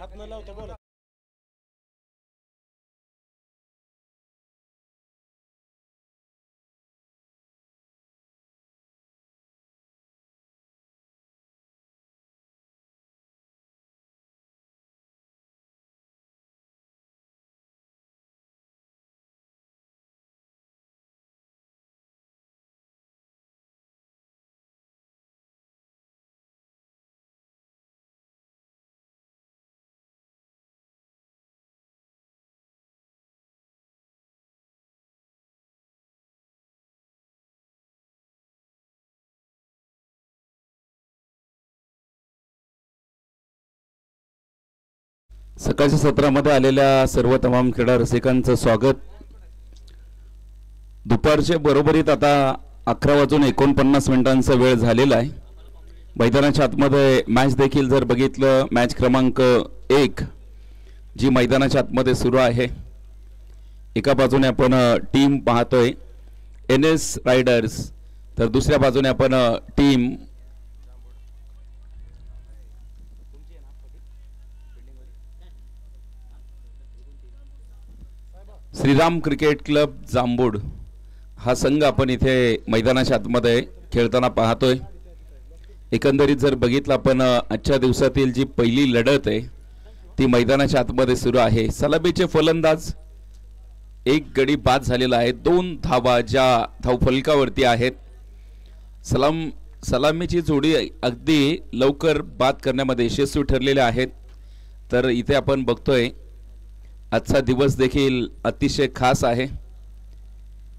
हात न लावता बोला. सकाळच्या सत्रामध्ये आलेल्या सर्व तमाम क्रीडा रसिकांचं स्वागत. दुपारचे बरोबरीत आता 11:49 वेळ झालेला आहे. मैदानाच्या आतमध्ये मॅच देखील जर बघितलं, मॅच क्रमांक 1 जी मैदानाच्या आतमध्ये सुरू आहे. एका बाजूने आपण टीम पाहतोय NS रायडर्स, तर दुसऱ्या बाजूने आपण टीम श्रीराम क्रिकेट क्लब जांबूड हा संघ आपण इथे मैदानाच्या आतमध्ये खेळताना पाहतोय. एकंदरीत जर बघितलं आपण आजच्या दिवसातील जी पहिली लढत आहे ती मैदानाच्या आतमध्ये सुरू आहे. सलामीचे फलंदाज एक गडी बाद झालेला आहे. 2 धावा ज्या धावफलकावरती आहेत. सलामीची जोडी अगदी लवकर बाद करण्यामध्ये यशस्वी ठरलेले आहेत. तर इथे आपण बघतोय आजचा दिवस देखील अतिशय खास आहे.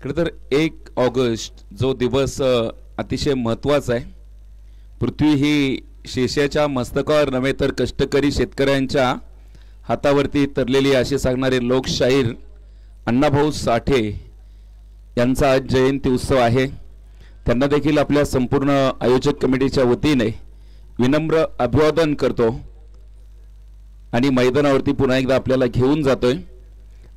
खरं तर 1 ऑगस्ट जो दिवस अतिशय महत्त्वाचा आहे. पृथ्वी ही शेषाच्या मस्तकावर नव्हे तर कष्टकरी शेतकऱ्यांच्या हातावरती तरलेली असे सांगणारे लोकशाहीर अण्णाभाऊ साठे यांचा आज जयंती उत्सव आहे. त्यांना देखील आपल्या संपूर्ण आयोजक कमिटीच्या वतीने विनम्र अभिवादन करतो आणि मैदानावरती पुन्हा एकदा आपल्याला घेऊन जातोय.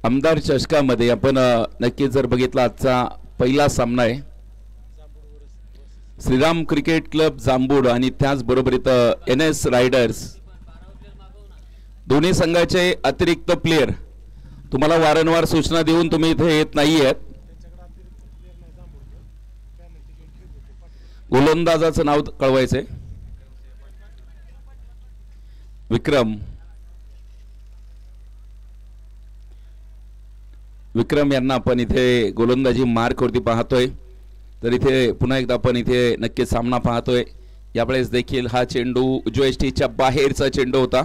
आमदार चषकामध्ये आपण नक्कीच जर बघितला आजचा पहिला सामना आहे श्रीराम क्रिकेट क्लब जांबूड आणि त्याचबरोबर इथं NS रायडर्स. दोन्ही संघाचे अतिरिक्त प्लेयर तुम्हाला वारंवार सूचना देऊन तुम्ही इथे येत नाहीयेत. गोलंदाजाचं नाव कळवायचंय विक्रम यांना आपण इथे गोलंदाजी मार्कवरती पाहतोय. तर इथे पुन्हा एकदा आपण इथे नक्की सामना पाहतोय. यावेळेस देखील हा चेंडू उजव्या बाहेरचा चेंडू होता.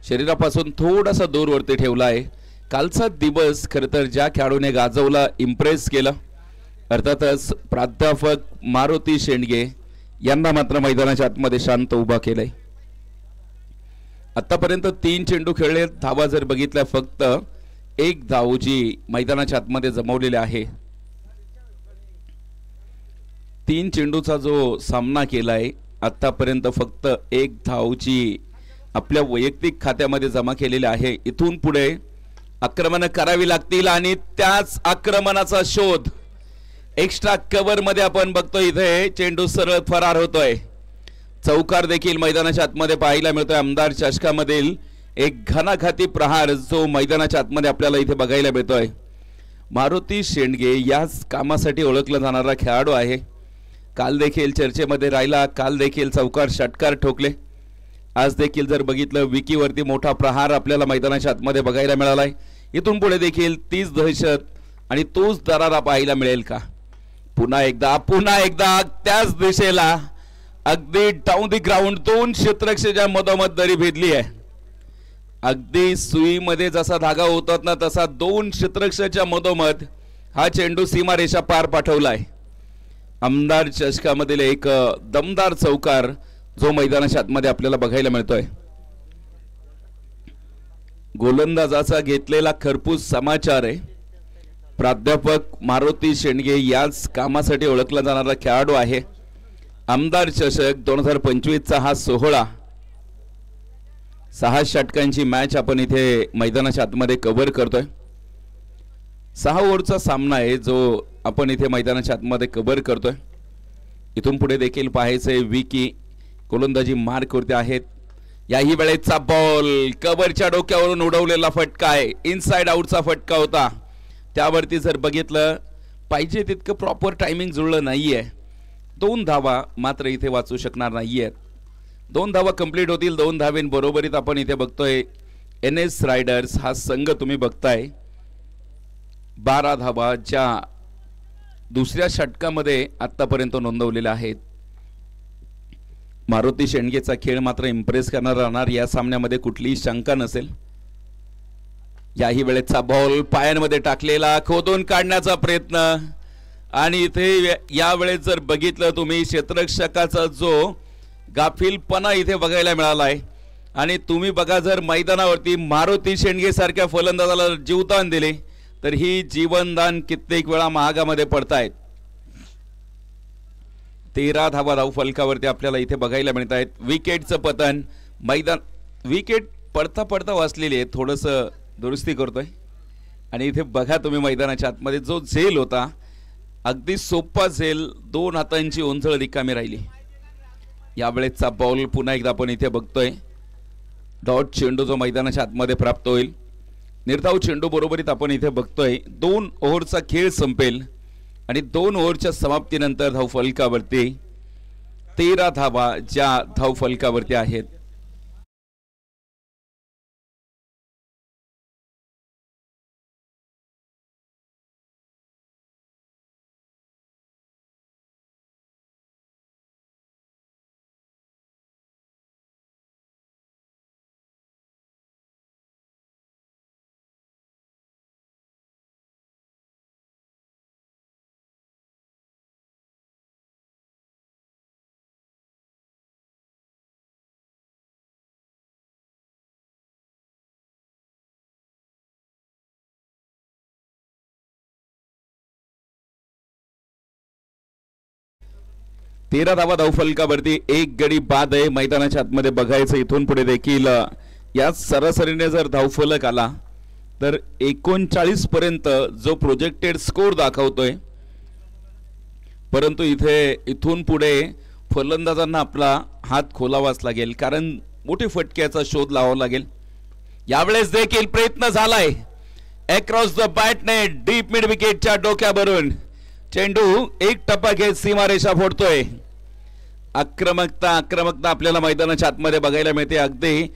शरीरापासून थोडासा दूरवरती ठेवला आहे. कालचा दिवस खरं तर ज्या खेळाडूने गाजवला, इम्प्रेस केलं, अर्थातच प्राध्यापक मारुती शेंडगे यांना मात्र मैदानाच्या आतमध्ये शांत उभा केलंय. आतापर्यंत 3 चेंडू खेळले. धावा जर बघितल्या फक्त 1 धाव जी मैदानाच्या आतमध्ये जमवलेले आहे. 3 चेंडूचा जो सामना केलाय आतापर्यंत फक्त 1 धाव जी आपल्या वैयक्तिक खात्यामध्ये जमा केलेले आहे. इथून पुढे आक्रमण करावी लागतील आणि त्याच आक्रमणाचा शोध एक्स्ट्रा कव्हर मध्ये आपण बघतोय. इथे चेंडू सरळ फरार होतोय. चौकार देखील मैदानाच्या आतमध्ये पाहायला मिळतोय. आमदार चषकामधील एक घणाघाती प्रहार जो मैदानाच्या आतमध्ये आपल्याला इथे बघायला मिळतोय. मारुती शेंडगे याच कामासाठी ओळखला जाणारा खेळाडू आहे. काल देखील चर्चेमध्ये राहिला. काल देखील चौकार षटकार ठोकले. आज देखील जर बघितलं विकीवरती मोठा प्रहार आपल्याला मैदानाच्या आतमध्ये बघायला मिळालाय. इथून पुढे देखील तीच दहशत आणि तोच दरारा पाहायला मिळेल का? पुन्हा एकदा त्याच दिशेला अगदी डाऊन द ग्राउंड 2 क्षेत्ररक्षकांच्या मधोमध दरी भेदली आहे. अगदी सुईमध्ये जसा धागा होतात ना तसा 2 क्षेत्ररक्षकांच्या मधोमध हा चेंडू सीमारेषा पार पाठवलाय. आमदार चषकामधील एक दमदार चौकार जो मैदानाच्या आतमध्ये आपल्याला बघायला मिळतोय. गोलंदाजाचा घेतलेला खरपूस समाचार आहे. प्राध्यापक मारुती शेंडगे याच कामासाठी ओळखला जाणारा खेळाडू आहे. आमदार चषक 2025चा हा सोहळा 6 षटकांची मॅच आपण इथे मैदानाच्या आतमध्ये कव्हर करतोय. 6 ओव्हरचा सामना आहे जो आपण इथे मैदानाच्या आतमध्ये कव्हर करतोय. इथून पुढे देखील पाहायचंय विकी गोलंदाजी मार्कवरती आहेत. याही वेळेचा बॉल कव्हरच्या डोक्यावरून उडवलेला फटका आहे, इनसाइड आउटचा फटका होता. त्यावरती जर बघितलं पाहिजे तितकं प्रॉपर टायमिंग जुळलं नाहीये. 2 धावा मात्र इथे वाचू शकणार नाहीयेत. 2 धावा कंप्लीट होतील. 2 धावेन बरोबरीत आपण इथे बघतोय NS रायडर्स हा संघ तुम्ही बघताय 12 धावा ज्या दुसऱ्या षटकामध्ये आतापर्यंत नोंदवलेल्या आहेत. मारुती शेंडगेचा खेळ मात्र इम्प्रेस करणार राहणार, या सामन्यामध्ये कुठलीही शंका नसेल. याही वेळेचा बॉल पायांमध्ये टाकलेला, खोदून काढण्याचा प्रयत्न आणि इथे यावेळेस जर बघितलं तुम्ही क्षेत्ररक्षकाचा जो गाफीलपणा इथे बघायला मिळाला आहे. आणि तुम्ही बघा जर मैदानावरती मारुती शेंडगे सारख्या फलंदाजाला जीवदान दिले तर ही जीवनदान कित्येक वेळा महागामध्ये पडतायत. 13 धावा धाव फलकावरती आपल्याला इथे बघायला मिळत आहेत. विकेटचं पतन, मैदान विकेट पडता पडता वाचलेली आहे, थोडंसं दुरुस्ती करतोय. आणि इथे बघा तुम्ही मैदानाच्या आतमध्ये जो झेल होता अगदी सोपा झेल 2 हातांची उंचळ रिकामी राहिली. यावेळेचा बॉल पुन्हा एकदा आपण इथे बघतोय. डॉट चेंडू जो मैदानाच्या आतमध्ये प्राप्त होईल. निर्धाव चेंडू बरोबरीत आपण इथे बघतोय 2 ओव्हरचा खेळ संपेल आणि 2 ओव्हरच्या समाप्तीनंतर धाव फलकावरती 13 धावा ज्या धाव फलकावरती आहेत. तेरा धावा धाव फलकावरती 1 गडी बाद आहे. मैदानाच्या आतमध्ये बघायचं इथून पुढे देखील या सरासरीने जर धावफलक आला तर 39 पर्यंत जो प्रोजेक्टेड स्कोर दाखवतोय. परंतु इथून पुढे फलंदाजांना आपला हात खोलावाच लागेल, कारण मोठे फटक्याचा शोध लावावा लागेल. यावेळेस देखील प्रयत्न झालाय अक्रॉस द बॅटने डीप मिड विकेटच्या डोक्यावरून चेंडू एक टप्पा घेत सीमारेषा फोडतोय. आक्रमकता आपल्याला मैदानाच्या आतमध्ये बघायला मिळते. अगदी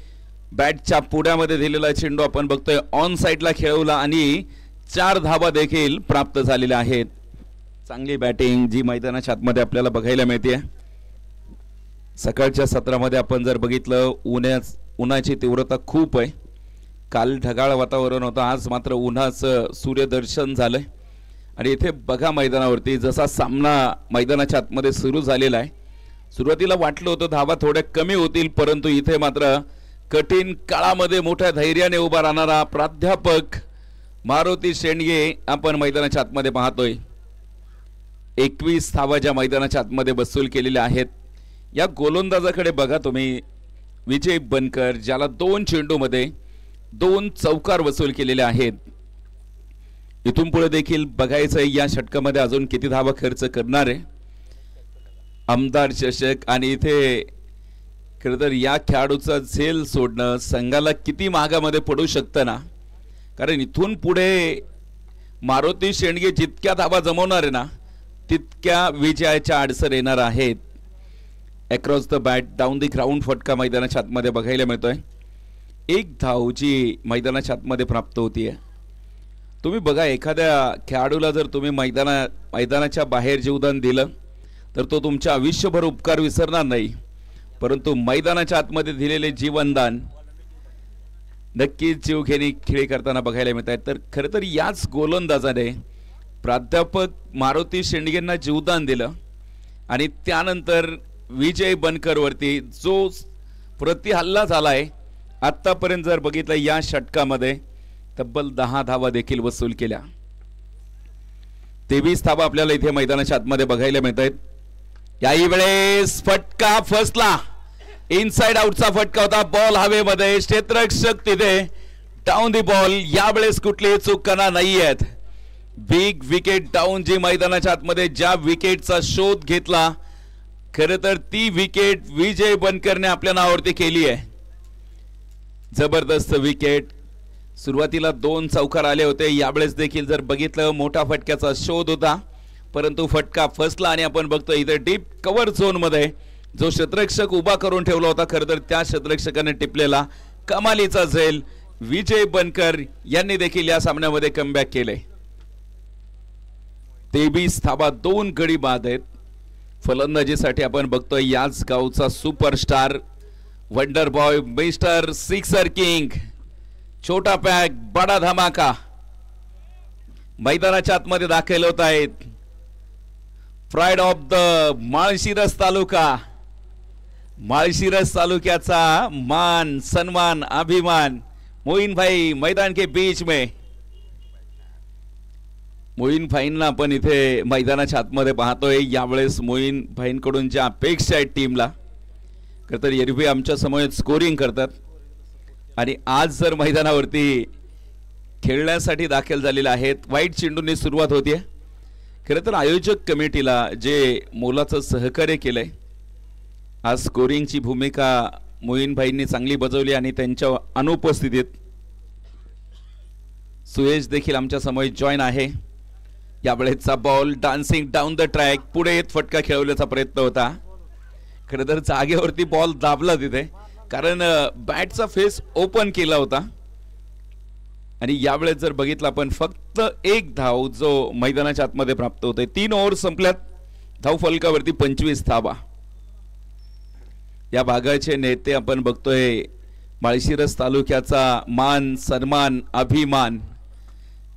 बॅटच्या पुढ्यामध्ये दिलेला चेंडू आपण बघतोय ऑन साइडला खेळवला आणि 4 धावा देखील प्राप्त झालेल्या आहेत. चांगली बॅटिंग जी मैदानाच्या आतमध्ये आपल्याला बघायला मिळते. सकाळच्या सत्रामध्ये आपण जर बघितलं उन्हाची तीव्रता खूप आहे. काल ढगाळ वातावरण होतं, आज मात्र उन्हाचं सूर्यदर्शन झालंय. आणि इथे बघा मैदानावरती जसा सामना मैदानाच्या आतमध्ये सुरू झालेला आहे. सुरुवातीला वाटलं होतं धावा थोड्या कमी होतील, परंतु इथे मात्र कठीण काळामध्ये मोठ्या धैर्याने उभा राहणारा प्राध्यापक मारुती शेंडगे आपण मैदानाच्या आतमध्ये पाहतोय. 21 धावा ज्या मैदानाच्या आतमध्ये वसूल केलेल्या आहेत. या गोलंदाजाकडे बघा तुम्ही, विजय बनकर, ज्याला 2 चेंडूमध्ये 2 चौकार वसूल केलेले आहेत. इथून पुढे देखील बघायचं या षटकामध्ये अजून किती धावा खर्च करणार आहे आमदार चषक. आणि इथे खरं तर या खेळाडूचा झेल सोडणं संघाला किती महागामध्ये पडू शकतं ना, कारण इथून पुढे मारुती शेंडगे जितक्या धावा जमवणार आहे ना तितक्या विजयाच्या आडसर येणार आहेत. Across the bat down the ground फटका मैदानाच्या आतमध्ये बघायला मिळतोय. 1 धाव जी मैदानाच्या आतमध्ये प्राप्त होतीये. तुम्ही बघा एखाद्या खेळाडूला जर तुम्ही मैदानाच्या बाहेर जीवदान दिलं तर तो तुमच्या आयुष्यभर उपकार विसरणार नाही, परंतु मैदानाच्या आतमध्ये दिलेले जीवनदान नक्कीच जीवघेणी खेळ करताना बघायला मिळत आहेत. तर खरं तर याच गोलंदाजाने प्राध्यापक मारुती शेंडगेंना जीवदान दिलं आणि त्यानंतर विजय बनकरवरती जो प्रतिहल्ला झालाय आतापर्यंत जर बघितलं या षटकामध्ये तब्बल 10 धावा देखील वसूल केल्या. 23 धावा आपल्याला इथे मैदानाच्या आतमध्ये बघायला मिळत आहेत. याही वेळेस फटका फसला, इनसाइड आउटचा फटका होता. बॉल हवेमध्ये, क्षेत्ररक्षक तिथे डाऊन दी बॉल. यावेळेस कुठलीही चूक करणार नाहीयेत. बिग विकेट डाऊन जी मैदानाच्या आतमध्ये ज्या विकेटचा शोध घेतला, खरं तर ती विकेट विजय बनकरने आपल्या नावावरती केली आहे. जबरदस्त विकेट. सुरुवातीला 2 चौकार आले होते, यावेळेस देखील जर बघितलं मोठा फटक्याचा शोध होता, परंतु फटका फसला आणि आपण बघतो इथे डीप कव्हर झोन मध्ये जो क्षेत्ररक्षक उभा करून ठेवला होता, खरं तर त्या क्षेत्ररक्षकाने टिपलेला कमालीचा झेल विजय बनकर यांनी देखील या सामन्यामध्ये कमबॅक केले. 23 धावा 2 गडी बाद आहेत. फलंदाजीसाठी आपण बघतोय याच गावचा superstar wonder boy mister sixer king, छोटा पॅक बडा धमाका मैदानाच्या आतमध्ये दाखल होत आहेत. प्राइड ऑफ द माळशिरस तालुका, माळशिरस तालुक्याचा मान सन्मान अभिमान मोइन भाई मैदान के बीच में. मोइन भाईंना आपण इथे मैदानाच्या आतमध्ये पाहतोय. यावेळेस मोइन भाईंकडून ज्या अपेक्षा आहेत टीमला, खरं तर एरवी आमच्या समोर स्कोरिंग करतात आणि आज जर मैदानावरती खेळण्यासाठी दाखल झालेले आहेत. वाईट चेंडूंनी सुरुवात होतीये. खरं तर आयोजक कमिटीला जे मोलाचं सहकार्य केलंय, आज स्कोरिंगची भूमिका मोइन भाईंनी चांगली बजावली आणि त्यांच्या अनुपस्थितीत सुयश देखील आमच्या समोर जॉईन आहे. यावेळेचा ball dancing down the track, पुढे येत फटका खेळवण्याचा प्रयत्न होता. खरं तर जागेवरती बॉल दाबला तिथे, कारण बॅटचा फेस ओपन केला होता. आणि यावेळेस जर बघितलं आपण फक्त 1 धाव जो मैदानाच्या आतमध्ये प्राप्त होते. 3 ओव्हर संपल्यात, धाव फलकावरती 25 धावा. या भागाचे नेते आपण बघतोय माळशिरस तालुक्याचा मान सन्मान अभिमान.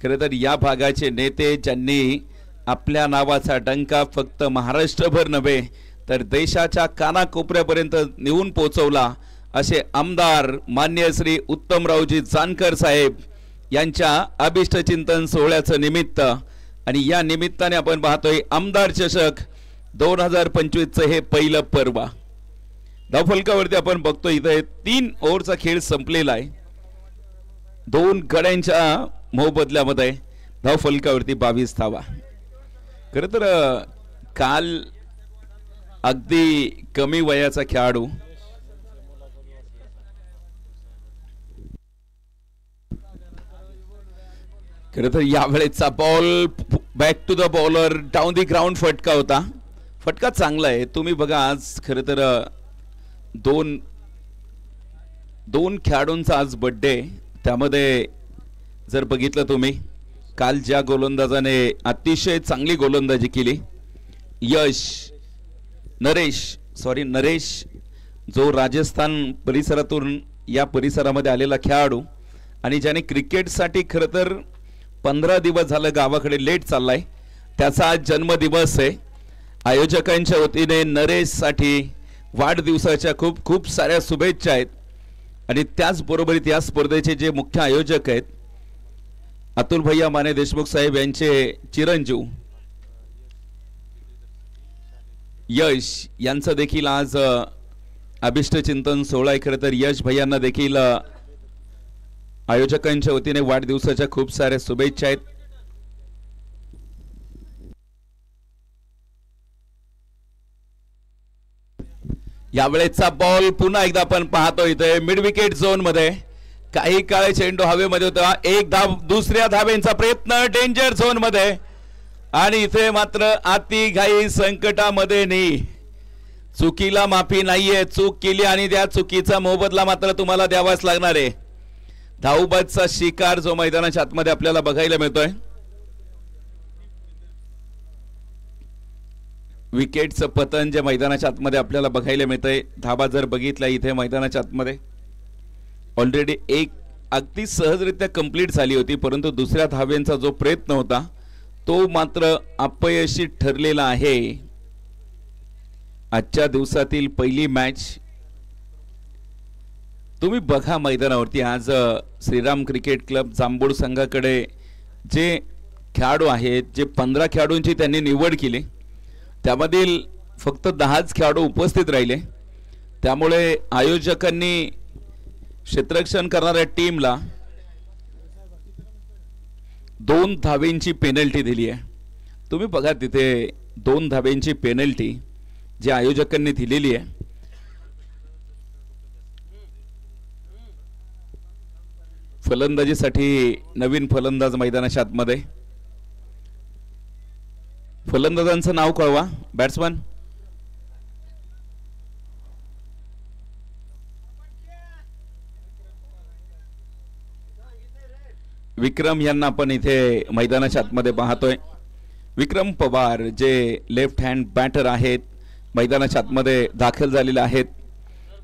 खरं तर या भागाचे नेते ज्यांनी आपल्या नावाचा डंका फक्त महाराष्ट्रभर नव्हे तर देशाच्या कानाकोपऱ्यापर्यंत नेऊन पोहोचवला, असे आमदार मान्य श्री उत्तमरावजी जानकर साहेब यांच्या अभिष्ट चिंतन सोहळ्याचं निमित्त. आणि या निमित्ताने आपण पाहतोय आमदार चषक 2025 हे पहिलं पर्व. धावफलकावरती आपण बघतोय इथे 3 ओव्हरचा खेळ संपलेला आहे. 2 गड्यांच्या मोबदल्यामध्ये धावफलकावरती 22 धावा. खरं तर काल अगदी कमी वयाचा खेळाडू खरं तर यावेळेचा ball back to the bowler down the ground फटका होता. फटका चांगला आहे. तुम्ही बघा आज खरं तर दोन खेळाडूंचा आज बर्थडे. त्यामध्ये जर बघितलं तुम्ही काल ज्या गोलंदाजाने अतिशय चांगली गोलंदाजी केली, नरेश जो राजस्थान परिसरातून या परिसरामध्ये आलेला खेळाडू आणि ज्याने क्रिकेटसाठी खरं तर 15 दिवस झालं गावाकडे लेट चाललाय, त्याचा आज जन्मदिवस आहे. आयोजकांच्या वतीने नरेशसाठी वाढदिवसाच्या खूप खूप साऱ्या शुभेच्छा आहेत. आणि त्याचबरोबर या स्पर्धेचे जे मुख्य आयोजक आहेत अतुल भैया माने देशमुख साहेब यांचे चिरंजीव यश यांचं देखील आज अभिष्ट चिंतन सोहळा आहे. खरं तर यश भैयांना देखील आयोजकांच्या वतीने वाढदिवसाच्या खूप साऱ्या शुभेच्छा आहेत. यावेळेचा बॉल पुन्हा एकदा आपण पाहतो इथे मिड विकेट झोन मध्ये. काही काळ चेंडू हवेमध्ये होता. 1 धाव, दुसऱ्या धावेचा प्रयत्न डेंजर झोन मध्ये आणि इथे मात्र अति घाई संकटामध्ये नाही. चुकीला माफी नाहीये. चूक केली आणि त्या चुकीचा मोबदला मात्र तुम्हाला द्यावाच लागणार आहे. धावबादचा शिकार जो मैदानाच्या आतमध्ये आपल्याला बघायला मिळतोय. विकेटचं पतन जे मैदानाच्या आतमध्ये आपल्याला बघायला मिळतंय. धाबा जर बघितला इथे मैदानाच्या आतमध्ये ऑलरेडी एक अगदी सहजरित्या कंप्लीट झाली होती, परंतु दुसऱ्या धावेंचा जो प्रयत्न होता तो मात्र अपयशी ठरलेला आहे. आजच्या दिवसातील पहिली मॅच तुम्ही बघा मैदानावरती. आज श्रीराम क्रिकेट क्लब जांभूळ संघाकडे जे खेळाडू आहेत, जे 15 खेळाडूंची त्यांनी निवड केली, त्यामधील फक्त 10च खेळाडू उपस्थित राहिले. त्यामुळे आयोजकांनी क्षेत्ररक्षण करणाऱ्या टीमला 2 धावेंची पेनल्टी दिली आहे. तुम्ही बघा तिथे 2 धावेंची पेनल्टी जी आयोजकांनी दिलेली आहे. फलंदाजीसाठी नवीन फलंदाज मैदानाच्या आतमध्ये. फलंदाजांचं नाव कळवा. बॅट्समन विक्रम यांना आपण इथे मैदानाच्या आतमध्ये पाहतोय. विक्रम पवार जे लेफ्ट हँड बॅटर आहेत मैदानाच्या आतमध्ये दाखल झालेले आहेत.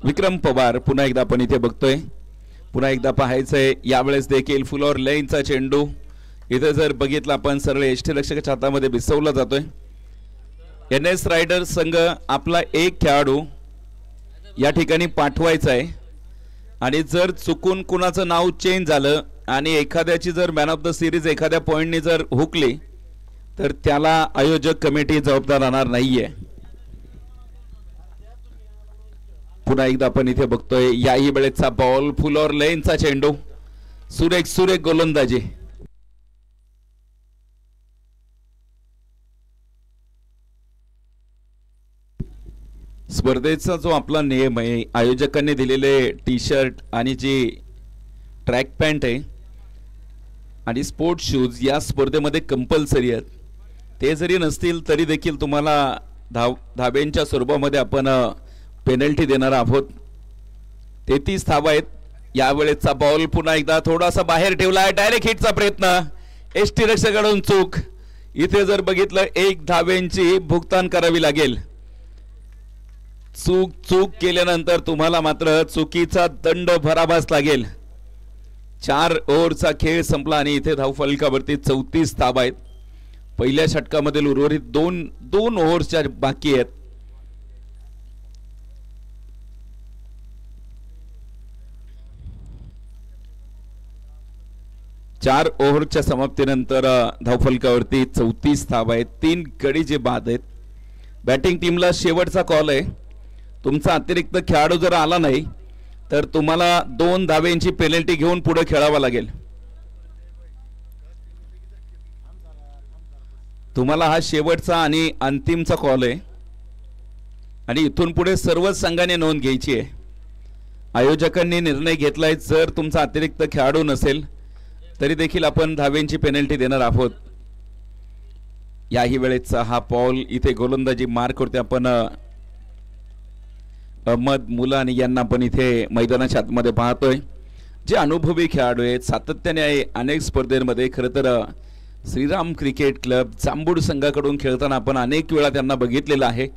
विक्रम पवार पुन्हा एकदा आपण इथे बघतोय. पुन्हा एकदा पाहायचंय यावेळेस देखील फुलॉर लेनचा चेंडू इथे जर बघितलं आपण सरळ यष्टीरक्षकाच्या हातामध्ये बिसवला जातोय. NS रायडर्स संघ आपला एक खेळाडू या ठिकाणी पाठवायचा आहे आणि जर चुकून कुणाचं नाव चेंज झालं आणि एखाद्याची जर मॅन ऑफ द सिरीज एखाद्या पॉइंटनी जर हुकली तर त्याला आयोजक कमिटी जबाबदार राहणार नाहीये. पुन्हा एकदा आपण इथे बघतोय याही वेळेचा बॉल फुलॉर लेनचा चेंडू. सुरेख सुरेख गोलंदाजी. स्पर्धेचा जो आपला नियम आहे आयोजकांनी दिलेले टी शर्ट आणि जी ट्रॅक पॅन्ट आहे आणि स्पोर्ट्स शूज या स्पर्धेमध्ये कंपल्सरी आहेत. ते जरी नसतील तरी देखील तुम्हाला धाब्यांच्या स्वरूपामध्ये आपण पेनल्टी देणार आहोत. 33 धावा आहेत. यावेळेचा बॉल पुन्हा एकदा थोडासा बाहेर ठेवला. डायरेक्ट हिटचा प्रयत्न. यष्टीरक्षकाकडून चूक. इथे जर बघितलं 1 धाब्यांची भुगतान करावी लागेल. चूक केल्यानंतर तुम्हाला मात्र चुकीचा दंड भरावाच लागेल. 4 ओव्हरचा खेळ संपला आणि इथे धावफलकावरती 34 धावा आहेत. पहिल्या षटकामधील उर्वरित दोन ओव्हरच्या बाकी आहेत. चार ओव्हरच्या समाप्तीनंतर धावफलकावरती 34 धावा आहेत. 3 गडी जे बाद आहेत. बॅटिंग टीमला शेवटचा कॉल आहे. तुमचा अतिरिक्त खेळाडू जर आला नाही तर तुम्हाला 2 धाब्यांची पेनल्टी घेऊन पुढे खेळावं लागेल. तुम्हाला हा शेवटचा आणि अंतिमचा कॉल आहे आणि इथून पुढे सर्वच संघाने नोंद घ्यायची आहे. आयोजकांनी निर्णय घेतलाय जर तुमचा अतिरिक्त खेळाडू नसेल तरी देखील आपण धाब्यांची पेनल्टी देणार आहोत. याही वेळेचा हा बॉल इथे गोलंदाजी मार्क करते आपण अहमद मुलानी यांना पण इथे मैदानाच्या आतमध्ये पाहतोय. जे अनुभवी खेळाडू आहेत सातत्याने अनेक स्पर्धेमध्ये खरं तर श्रीराम क्रिकेट क्लब जांबूड संघाकडून खेळताना आपण अनेक वेळा त्यांना बघितलेलं आहे.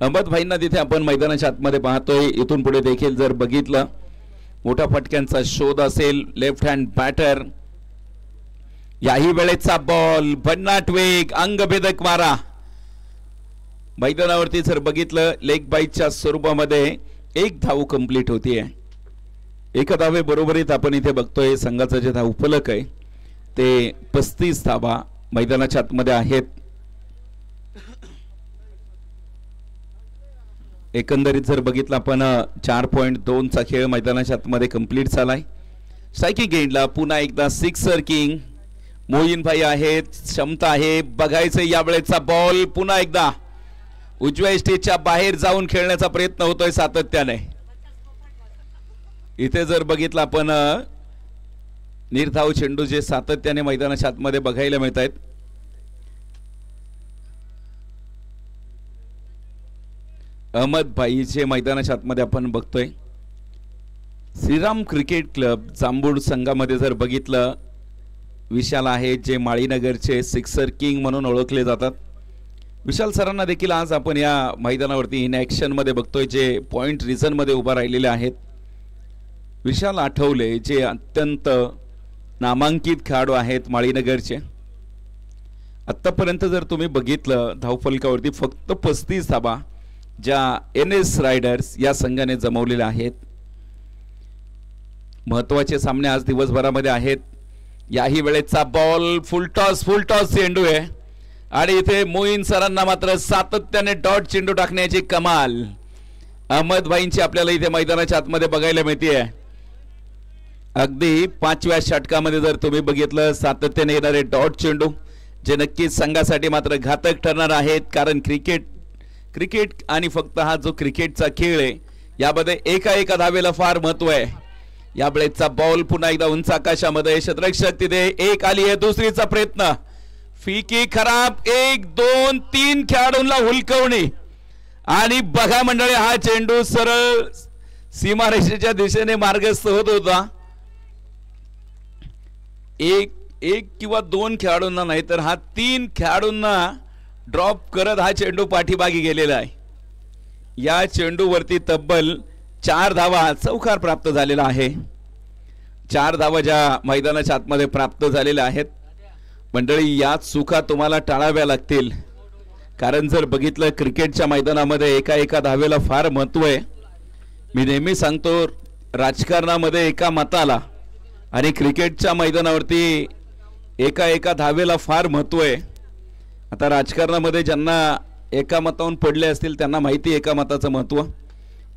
अहमद भाईंना तिथे आपण मैदानाच्या आतमध्ये पाहतोय. इथून पुढे देखील जर बघितलं मोठ्या फटक्यांचा शोध असेल. Left hand batter. याही वेळेचा बॉल भन्नाट वेग अंगभेदक मारा. मैदानावरती जर बघितलं लेग बाईटच्या स्वरूपामध्ये 1 धाव कंप्लीट होतीये. 1 धावे बरोबरीत आपण इथे बघतोय संघाचं जे धावफलक आहे ते 35 धावा मैदानाच्या आतमध्ये आहेत. एकंदरीत जर बघितलं आपण 4.2 चा खेळ मैदानाच्या आतमध्ये कंप्लीट झालाय. स्ट्रायकिंग एंडला पुन्हा एकदा सिक्सर किंग मोईन भाई आहेत. क्षमता आहे. बघायचं यावेळेचा बॉल पुन्हा एकदा उजव्या स्टेजच्या बाहेर जाऊन खेळण्याचा प्रयत्न होतोय सातत्याने. इथे जर बघितलं आपण निर्धाव चेंडू जे सातत्याने मैदानाच्या आतमध्ये बघायला मिळत आहेत. अहमद भाईचे मैदानाच्या आतमध्ये आपण बघतोय. श्रीराम क्रिकेट क्लब जांबूड संघामध्ये जर बघितलं विशाल आहे जे माळीनगरचे सिक्सर किंग म्हणून ओळखले जातात. विशाल सरांना देखील आज आपण या मैदानावरती इन ॲक्शन मध्ये बघतोय जे पॉइंट रिझन मध्ये उभा राहिलेले आहेत. विशाल आठवले जे अत्यंत नामांकित खेळाडू आहेत माळीनगरचे. आतापर्यंत जर तुम्ही बघितलं धावफलकावरती फक्त 35 धावा ज्या NS रायडर्स या संघाने जमवलेल्या आहेत. महत्वाचे सामने आज दिवसभरामध्ये आहेत. याही वेळेचा बॉल फुल टॉस चेंडू आहे आणि इथे मोईन सरांना मात्र सातत्याने डॉट चेंडू टाकण्याची कमाल अहमद भाईंची आपल्याला इथे मैदानाच्या आतमध्ये बघायला मिळते. अगदी 5व्या षटकामध्ये जर तुम्ही बघितलं सातत्याने येणारे डॉट चेंडू जे नक्कीच संघासाठी मात्र घातक ठरणार आहेत. कारण क्रिकेट आणि फक्त हा जो क्रिकेटचा खेळ आहे यामध्ये एका धावेला फार महत्व आहे. या वेळेचा बॉल पुन्हा एकदा उंच आकाशामध्ये, क्षेत्ररक्षक तिथे एक आली आहे, दुसरीचा प्रयत्न, फिकी खराब, 1 2 3 खेळाडूंना हुलकवणी आणि बघा मंडळी हा चेंडू सरळ सीमारेषेच्या दिशेने मार्गस्थ होत होता. एक किंवा 2 खेळाडूंना नाही तर हा 3 खेळाडूंना ड्रॉप करत हा चेंडू पाठीमागे गेलेला आहे. या चेंडूवरती तब्बल 4 धावा चौकार प्राप्त झालेला आहे. 4 धावा ज्या मैदानाच्या आतमध्ये प्राप्त झालेल्या आहेत. मंडळी या चुका तुम्हाला टाळाव्या लागतील, कारण जर बघितलं क्रिकेटच्या मैदानामध्ये एका धावेला फार महत्त्व आहे. मी नेहमी सांगतो राजकारणामध्ये एका मताला आणि क्रिकेटच्या मैदानावरती एका धावेला फार महत्त्व आहे. आता राजकारणामध्ये ज्यांना एका मतावरून पडले असतील त्यांना माहिती एका मताचं महत्त्व.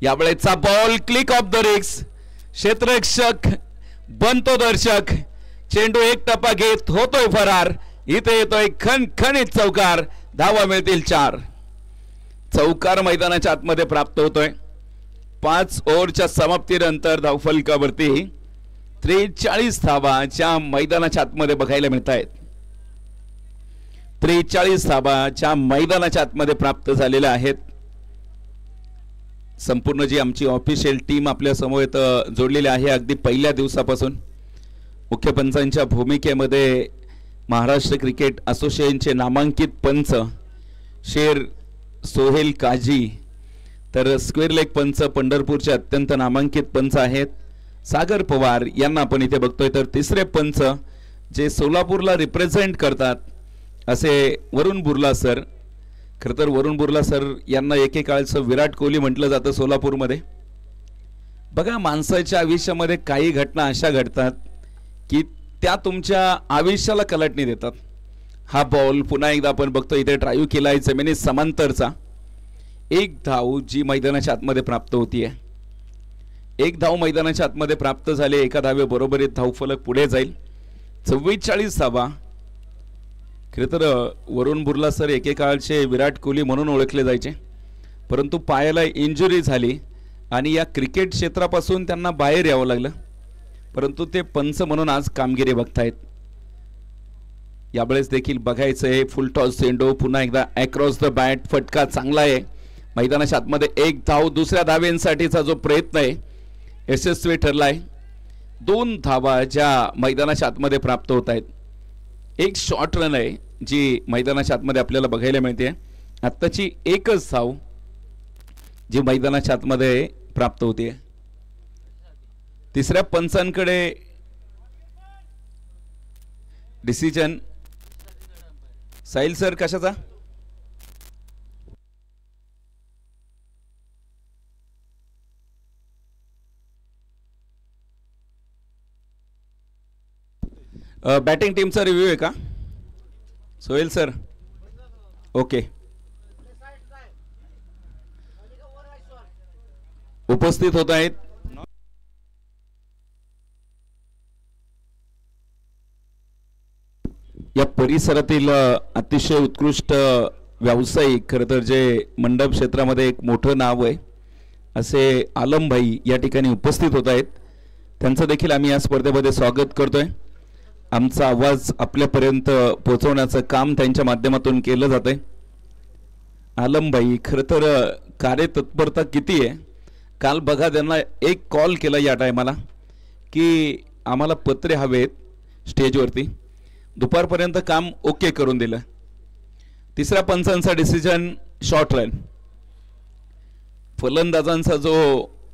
यावेळेचा बॉल क्लिक ऑफ द रिक्स, क्षेत्ररक्षक बनतो दर्शक, चेंडू एक टप्पा घेत होतोय फरार, इथे येतोय खणखणीत चौकार, धावा मिळतील 4. चौकार मैदानाच्या आतमध्ये प्राप्त होतोय. 5 ओव्हरच्या समाप्तीनंतर धावफलकावरती 43 धावा ज्या मैदानाच्या आतमध्ये बघायला मिळत आहेत. 43 धावा ज्या मैदानाच्या आतमध्ये प्राप्त झालेल्या आहेत. संपूर्ण जी आमची ऑफिशियल टीम आपल्या समोर जोडलेली आहे अगदी पहिल्या दिवसापासून. मुख्य पंचांच्या भूमिकेमध्ये महाराष्ट्र क्रिकेट असोसिएशनचे नामांकित पंच शेर सोहेल काजी, तर स्क्वेअर लेग पंच पंढरपूरचे अत्यंत नामांकित पंच आहेत सागर पवार यांना आपण इथे बघतोय. तर तिसरे पंच जे सोलापूरला रिप्रेझेंट करतात असे वरुण बुर्ला सर. खरं तर वरुण बुर्ला सर यांना एकेकाळचं विराट कोहली म्हटलं जातं सोलापूरमध्ये. बघा माणसाच्या आयुष्यामध्ये काही घटना अशा घडतात की त्या तुमच्या आयुष्याला कलाटणी देतात. हा बॉल पुन्हा एकदा आपण बघतो इथे ड्राईव्ह केला आहे जमिनी समांतरचा. 1 धाव जी मैदानाच्या आतमध्ये प्राप्त होतीये. 1 धाव मैदानाच्या आतमध्ये प्राप्त झाले. एका धावे बरोबरीत धावफलक पुढे जाईल. 44 धावा. खरं तर वरुण बुर्ला सर एकेकाळचे विराट कोहली म्हणून ओळखले जायचे, परंतु पायाला इंजुरी झाली आणि या क्रिकेट क्षेत्रापासून त्यांना बाहेर यावं लागलं, परंतु ते पंच म्हणून आज कामगिरी बघतायत. यावेळेस देखील बघायचं आहे फुल टॉस चेंडू पुन्हा एकदा अक्रॉस द बॅट, फटका चांगला आहे मैदानाच्या आतमध्ये. 1 धाव दुसऱ्या धावेंसाठीचा जो प्रयत्न आहे यशस्वी ठरलाय. 2 धावा ज्या मैदानाच्या आतमध्ये प्राप्त होत आहेत. 1 शॉर्ट रन आहे जी मैदानाच्या आतमध्ये आपल्याला बघायला मिळते. आत्ताची 1च धाव जी मैदानाच्या आतमध्ये प्राप्त होते. तिसऱ्या पंचांकडे डिसिजन. साहिल सर कशाचा? बॅटिंग टीमचा रिव्ह्यू आहे का सोहेल सर? ओके. उपस्थित होत आहेत या परिसरातील अतिशय उत्कृष्ट व्यावसायिक, खरं तर जे मंडप क्षेत्रामध्ये एक मोठं नाव आहे असे आलम भाई या ठिकाणी उपस्थित होत आहेत. त्यांचं देखील आम्ही या स्पर्धेमध्ये स्वागत करतोय. आमचा आवाज आपल्यापर्यंत पोहोचवण्याचं काम त्यांच्या माध्यमातून केलं जातंय. आलम भाई खरं तर कार्यतत्परता किती आहे. काल बघा त्यांना एक कॉल केला या टायमाला की आम्हाला पत्रे हवेत स्टेजवरती. दुपारपर्यंत काम ओके करून दिलं. तिसऱ्या पंचांचा डिसिजन शॉर्ट रन. फलंदाजांचा जो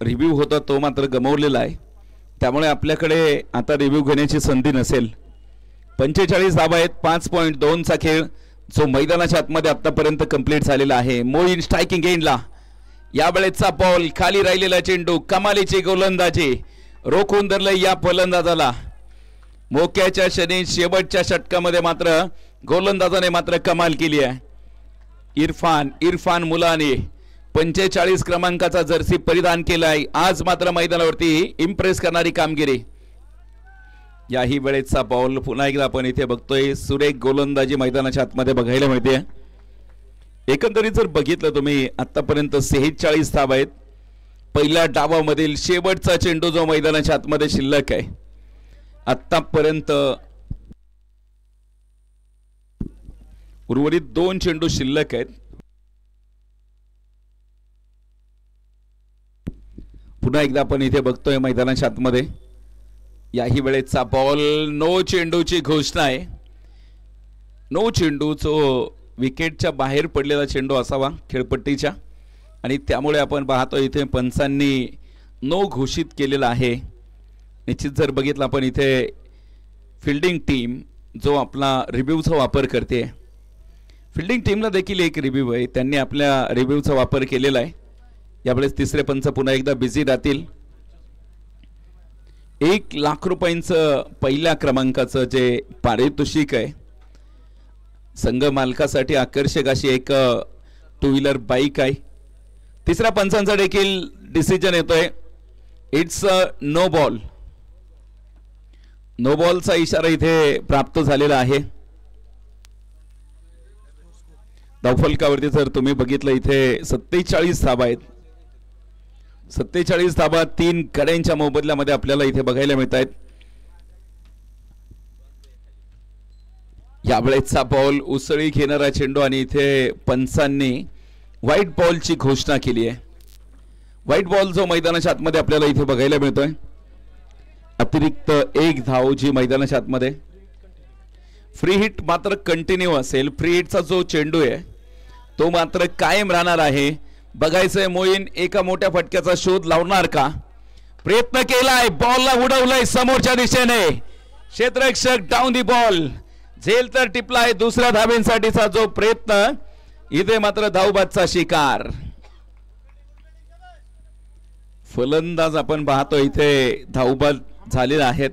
रिव्ह्यू होता तो मात्र गमावलेला आहे, त्यामुळे आपल्याकडे आता रिव्ह्यू घेण्याची संधी नसेल. 45 धावा आहेत. 5.2चा खेळ जो मैदानाच्या आतमध्ये आतापर्यंत कंप्लीट झालेला आहे. मोईन स्ट्रायकिंग एंडला. यावेळेचा बॉल खाली राहिलेला चेंडू, कमालीची गोलंदाजी, रोखून धरलं या फलंदाजाला. मोक्याच्या क्षणी शेवटच्या षटकामध्ये मात्र गोलंदाजाने मात्र कमाल केली आहे. इरफान मुलानी 45 क्रमांकाचा जर्सी परिधान केलाय. आज मात्र मैदानावरती इम्प्रेस करणारी कामगिरी. याही वेळेचा बॉल पुन्हा एकदा आपण इथे बघतोय. सुरेख गोलंदाजी मैदानाच्या आतमध्ये बघायला मिळते. एकंदरीत जर बघितलं तुम्ही आतापर्यंत 46 धावा आहेत. पहिल्या डावामधील शेवटचा चेंडू जो मैदानाच्या आतमध्ये शिल्लक आहे. आतापर्यंत उर्वरित 2 चेंडू शिल्लक आहेत. पुन्हा एकदा आपण इथे बघतोय मैदानाच्या आतमध्ये याही वेळेचा बॉल नो चेंडूची घोषणा आहे. नो चेंडू जो विकेटच्या बाहेर पडलेला चेंडू असावा खेळपट्टीच्या, आणि त्यामुळे आपण पाहतो इथे पंचांनी नो घोषित केलेला आहे. निश्चित जर बघितलं आपण इथे फिल्डिंग टीम जो आपला रिव्ह्यूचा वापर करते, फिल्डिंग टीमला देखील एक रिव्ह्यू आहे, त्यांनी आपल्या रिव्ह्यूचा वापर केलेला आहे. यावेळेस तिसरे पंच पुन्हा एकदा बिझी राहतील. 1 लाख रुपयांचं पहिल्या क्रमांकाचं जे पारितोषिक आहे, संघ मालकासाठी आकर्षक अशी एक 2 व्हीलर बाईक आहे. तिसऱ्या पंचांचा देखील डिसिजन येतोय. It's no ball. नो बॉलचा इशारा इथे प्राप्त झालेला आहे. धावफलकावरती जर तुम्ही बघितलं इथे 47 धाबा आहेत. 47 धाबा 3 कड्यांच्या मोबदल्यामध्ये आपल्याला इथे बघायला मिळत आहेत. यावेळेचा बॉल उसळी घेणारा चेंडू आणि इथे पंचांनी व्हाईट बॉलची घोषणा केली आहे. व्हाईट बॉल जो मैदानाच्या आतमध्ये आपल्याला इथे बघायला मिळतोय. अतिरिक्त 1 धाव जी मैदानाच्या आतमध्ये. फ्री हिट मात्र कंटिन्यू असेल. फ्री हिटचा जो चेंडू आहे तो मात्र कायम राहणार आहे. बघायचंय मोईन एका मोठ्या फटक्याचा शोध लावणार का. प्रयत्न केलाय, बॉलला उडवलंय समोरच्या दिशेने. क्षेत्ररक्षक डाऊन दी बॉल. झेल तर टिपलाय. दुसऱ्या धावेंसाठीचा जो प्रयत्न, इथे मात्र धावबादचा शिकार. फलंदाज आपण पाहतो इथे धावबाद झालेले आहेत.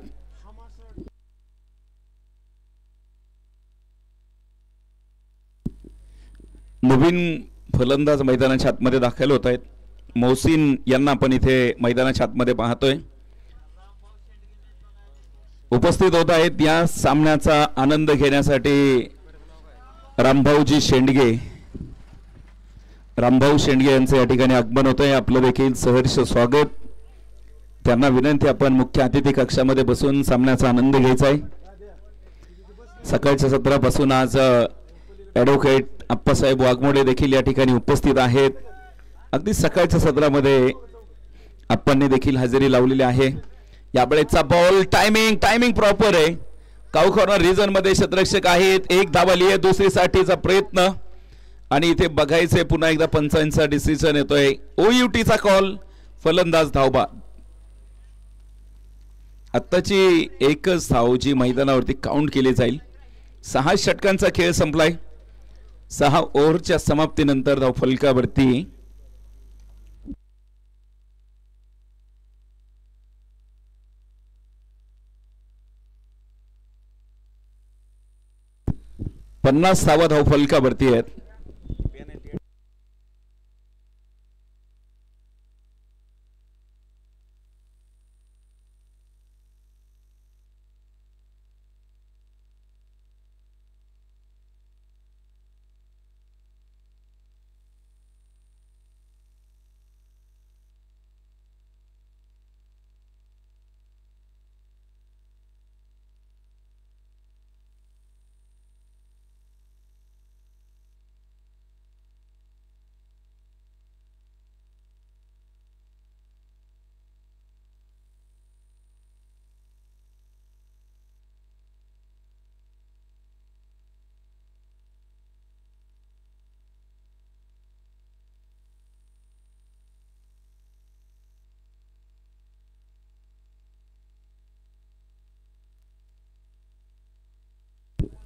नवीन फलंदाज मैदानाच्या आतमध्ये दाखल होत आहेत. मोहसिन यांना आपण इथे मैदानाच्या आतमध्ये पाहतोय. उपस्थित होत आहेत या सामन्याचा आनंद घेण्यासाठी रामभाऊजी शेंडगे. रामभाऊ शेंडगे यांचं या ठिकाणी आगमन होतंय. आपलं देखील सहर्ष स्वागत. त्यांना विनंती आपण मुख्य अतिथी कक्षामध्ये बसून सामन्याचा आनंद घ्यायचा आहे. सकाळच्या सत्रापासून आज ॲडव्होकेट आप्पासाहेब वाघमोडे देखील या ठिकाणी उपस्थित आहेत. अगदी सकाळच्या सत्रामध्ये आप्पांनी देखील हजेरी लावलेली आहे. यावेळेचा बॉल टायमिंग प्रॉपर आहे. काऊ कॉर्नर रिजन मध्ये क्षेत्ररक्षक आहेत. 1 धाव आली आहे. दुसरी साठीचा प्रयत्न, आणि इथे बघायचंय पुन्हा एकदा पंचांचा डिसिजन येतोय. OUTचा कॉल. फलंदाज धावबाद. आत्ताची एकच धाव जी मैदानावरती काउंट केली जाईल. 6 षटकांचा खेळ संपलाय. 6 ओव्हरच्या समाप्तीनंतर धाव फलकावरती पन्नास धावा धाव फलकावरती आहेत.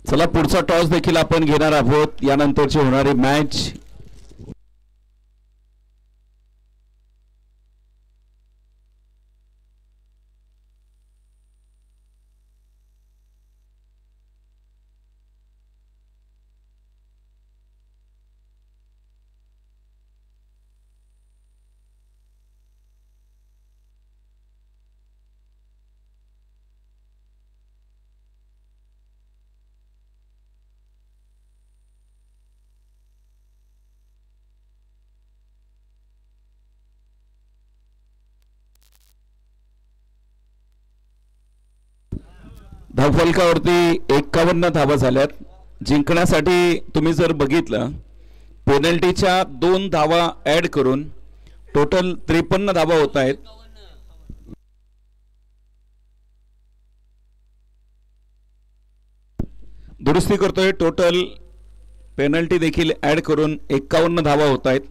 चला पुढचा टॉस देखील आपण घेणार आहोत. यानंतरची होणारी मॅच धावफलकावरती 51 धावा झाल्यात. जिंकण्यासाठी तुम्ही जर बघितलं पेनल्टीच्या 2 धावा ऍड करून टोटल 53 धावा होत आहेत. दुरुस्ती करतोय, टोटल पेनल्टी देखील ऍड करून 51 धावा होत आहेत.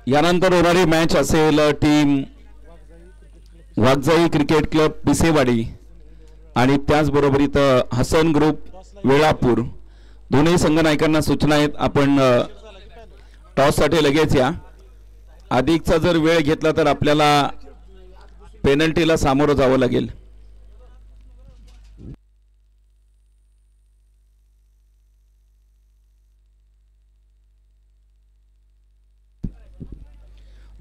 यानंतर होणारी मॅच असेल टीम वाघजाई क्रिकेट क्लब पिसेवाडी आणि त्याचबरोबर इथं हसन ग्रुप वेळापूर. दोन्ही संघ नायकांना सूचना आहेत, आपण टॉस साठी लगेच या. अधिकचा जर वेळ घेतला तर आपल्याला पेनल्टीला सामोरं जावं लागेल.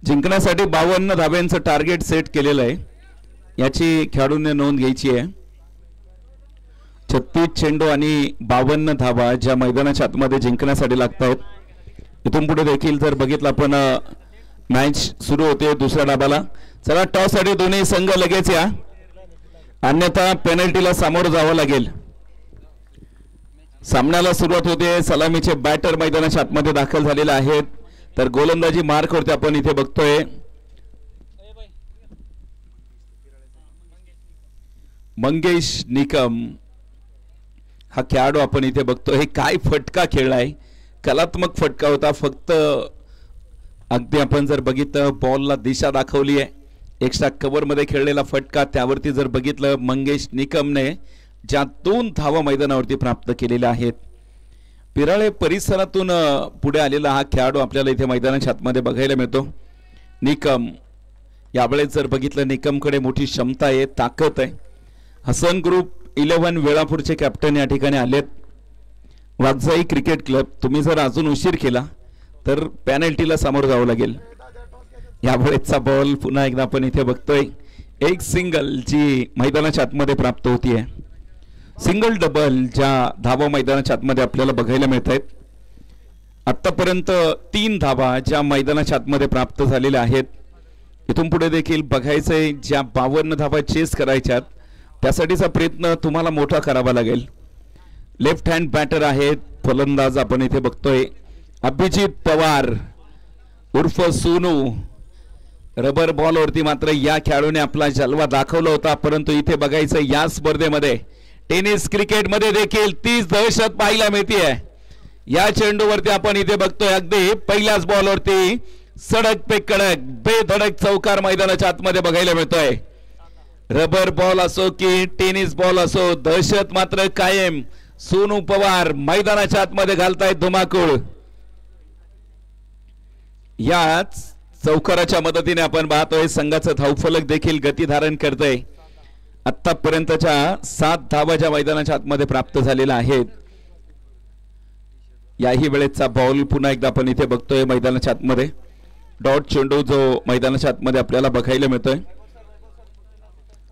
जिंकण्यासाठी 52 धाब्यांचं टार्गेट सेट केलेलं आहे, याची खेळाडूंनी नोंद घ्यायची आहे. 36 चेंडू आणि 52 धावा ज्या मैदानाच्या आतमध्ये जिंकण्यासाठी लागत आहेत. इथून पुढे देखील जर बघितलं आपण मॅच सुरू होते दुसऱ्या डाबाला. चला टॉस साठी दोन्ही संघ लगेच या, अन्यथा पेनल्टीला सामोरं जावं लागेल. सामन्याला सुरुवात होते. सलामीचे बॅटर मैदानाच्या आतमध्ये दाखल झालेले आहेत, तर गोलंदाजी मार्क वरती आपण इथे बघतोय मंगेश निकम हा खेळाडू आपण इथे बघतोय. काय फटका खेळलाय, कलात्मक फटका होता. फक्त अगदी आपण जर बघितलं बॉलला दिशा दाखवली आहे. एक्स्ट्रा कव्हर मध्ये खेळलेला फटका, त्यावरती जर बघितलं मंगेश निकमने ज्या 2 धावा मैदानावरती प्राप्त केलेल्या आहेत. पिराळे परिसरातून पुढे आलेला हा खेळाडू आपल्याला इथे मैदानाच्या आतमध्ये बघायला मिळतो. निकम यावेळेस जर बघितलं निकमकडे मोठी क्षमता आहे, ताकद आहे. हसन ग्रुप 11 वेळापूरचे कॅप्टन या ठिकाणी आलेत. वाघजाई क्रिकेट क्लब, तुम्ही जर अजून उशीर केला तर पेनल्टीला सामोरं जावं लागेल. यावेळेसचा बॉल पुन्हा एकदा आपण इथे बघतोय. एक सिंगल जी मैदानाच्या आतमध्ये प्राप्त होतीये, सिंगल डबल ज्या धावा मैदानाच्या आतमध्ये आपल्याला बघायला मिळत आहेत. आतापर्यंत 3 धावा ज्या मैदानाच्या आतमध्ये प्राप्त झालेल्या आहेत. इथून पुढे देखील बघायचंय, ज्या 52 धावा चेस करायच्यात त्यासाठीचा प्रयत्न तुम्हाला मोठा करावा लागेल. लेफ्ट हँड बॅटर आहेत फलंदाज आपण इथे बघतोय अभिजित पवार उर्फ सोनू. रबर बॉल वरती मात्र या खेळाडूने आपला जलवा दाखवला होता, परंतु इथे बघायचं या स्पर्धेमध्ये टेनिस क्रिकेट मध्ये देखील तीच दहशत पाहायला मिळते. या चेंडूवरती आपण इथे बघतोय अगदी पहिल्याच बॉलवरती सडक पे कडक बेधडक चौकार मैदानाच्या आतमध्ये बघायला मिळतोय. रबर बॉल असो की टेनिस बॉल असो, दहशत मात्र कायम. सोनू पवार मैदानाच्या आतमध्ये घालतायत धुमाकूळ. याच चौकाराच्या मदतीने आपण पाहतोय संघाचं धावफलक देखील गती धारण करतंय. आतापर्यंतच्या 7 धावा ज्या मैदानाच्या आतमध्ये प्राप्त झालेल्या आहेत. याही वेळेचा बॉल पुन्हा एकदा आपण इथे बघतोय मैदानाच्या आतमध्ये. डॉट चेंडू जो मैदानाच्या आतमध्ये आपल्याला बघायला मिळतोय.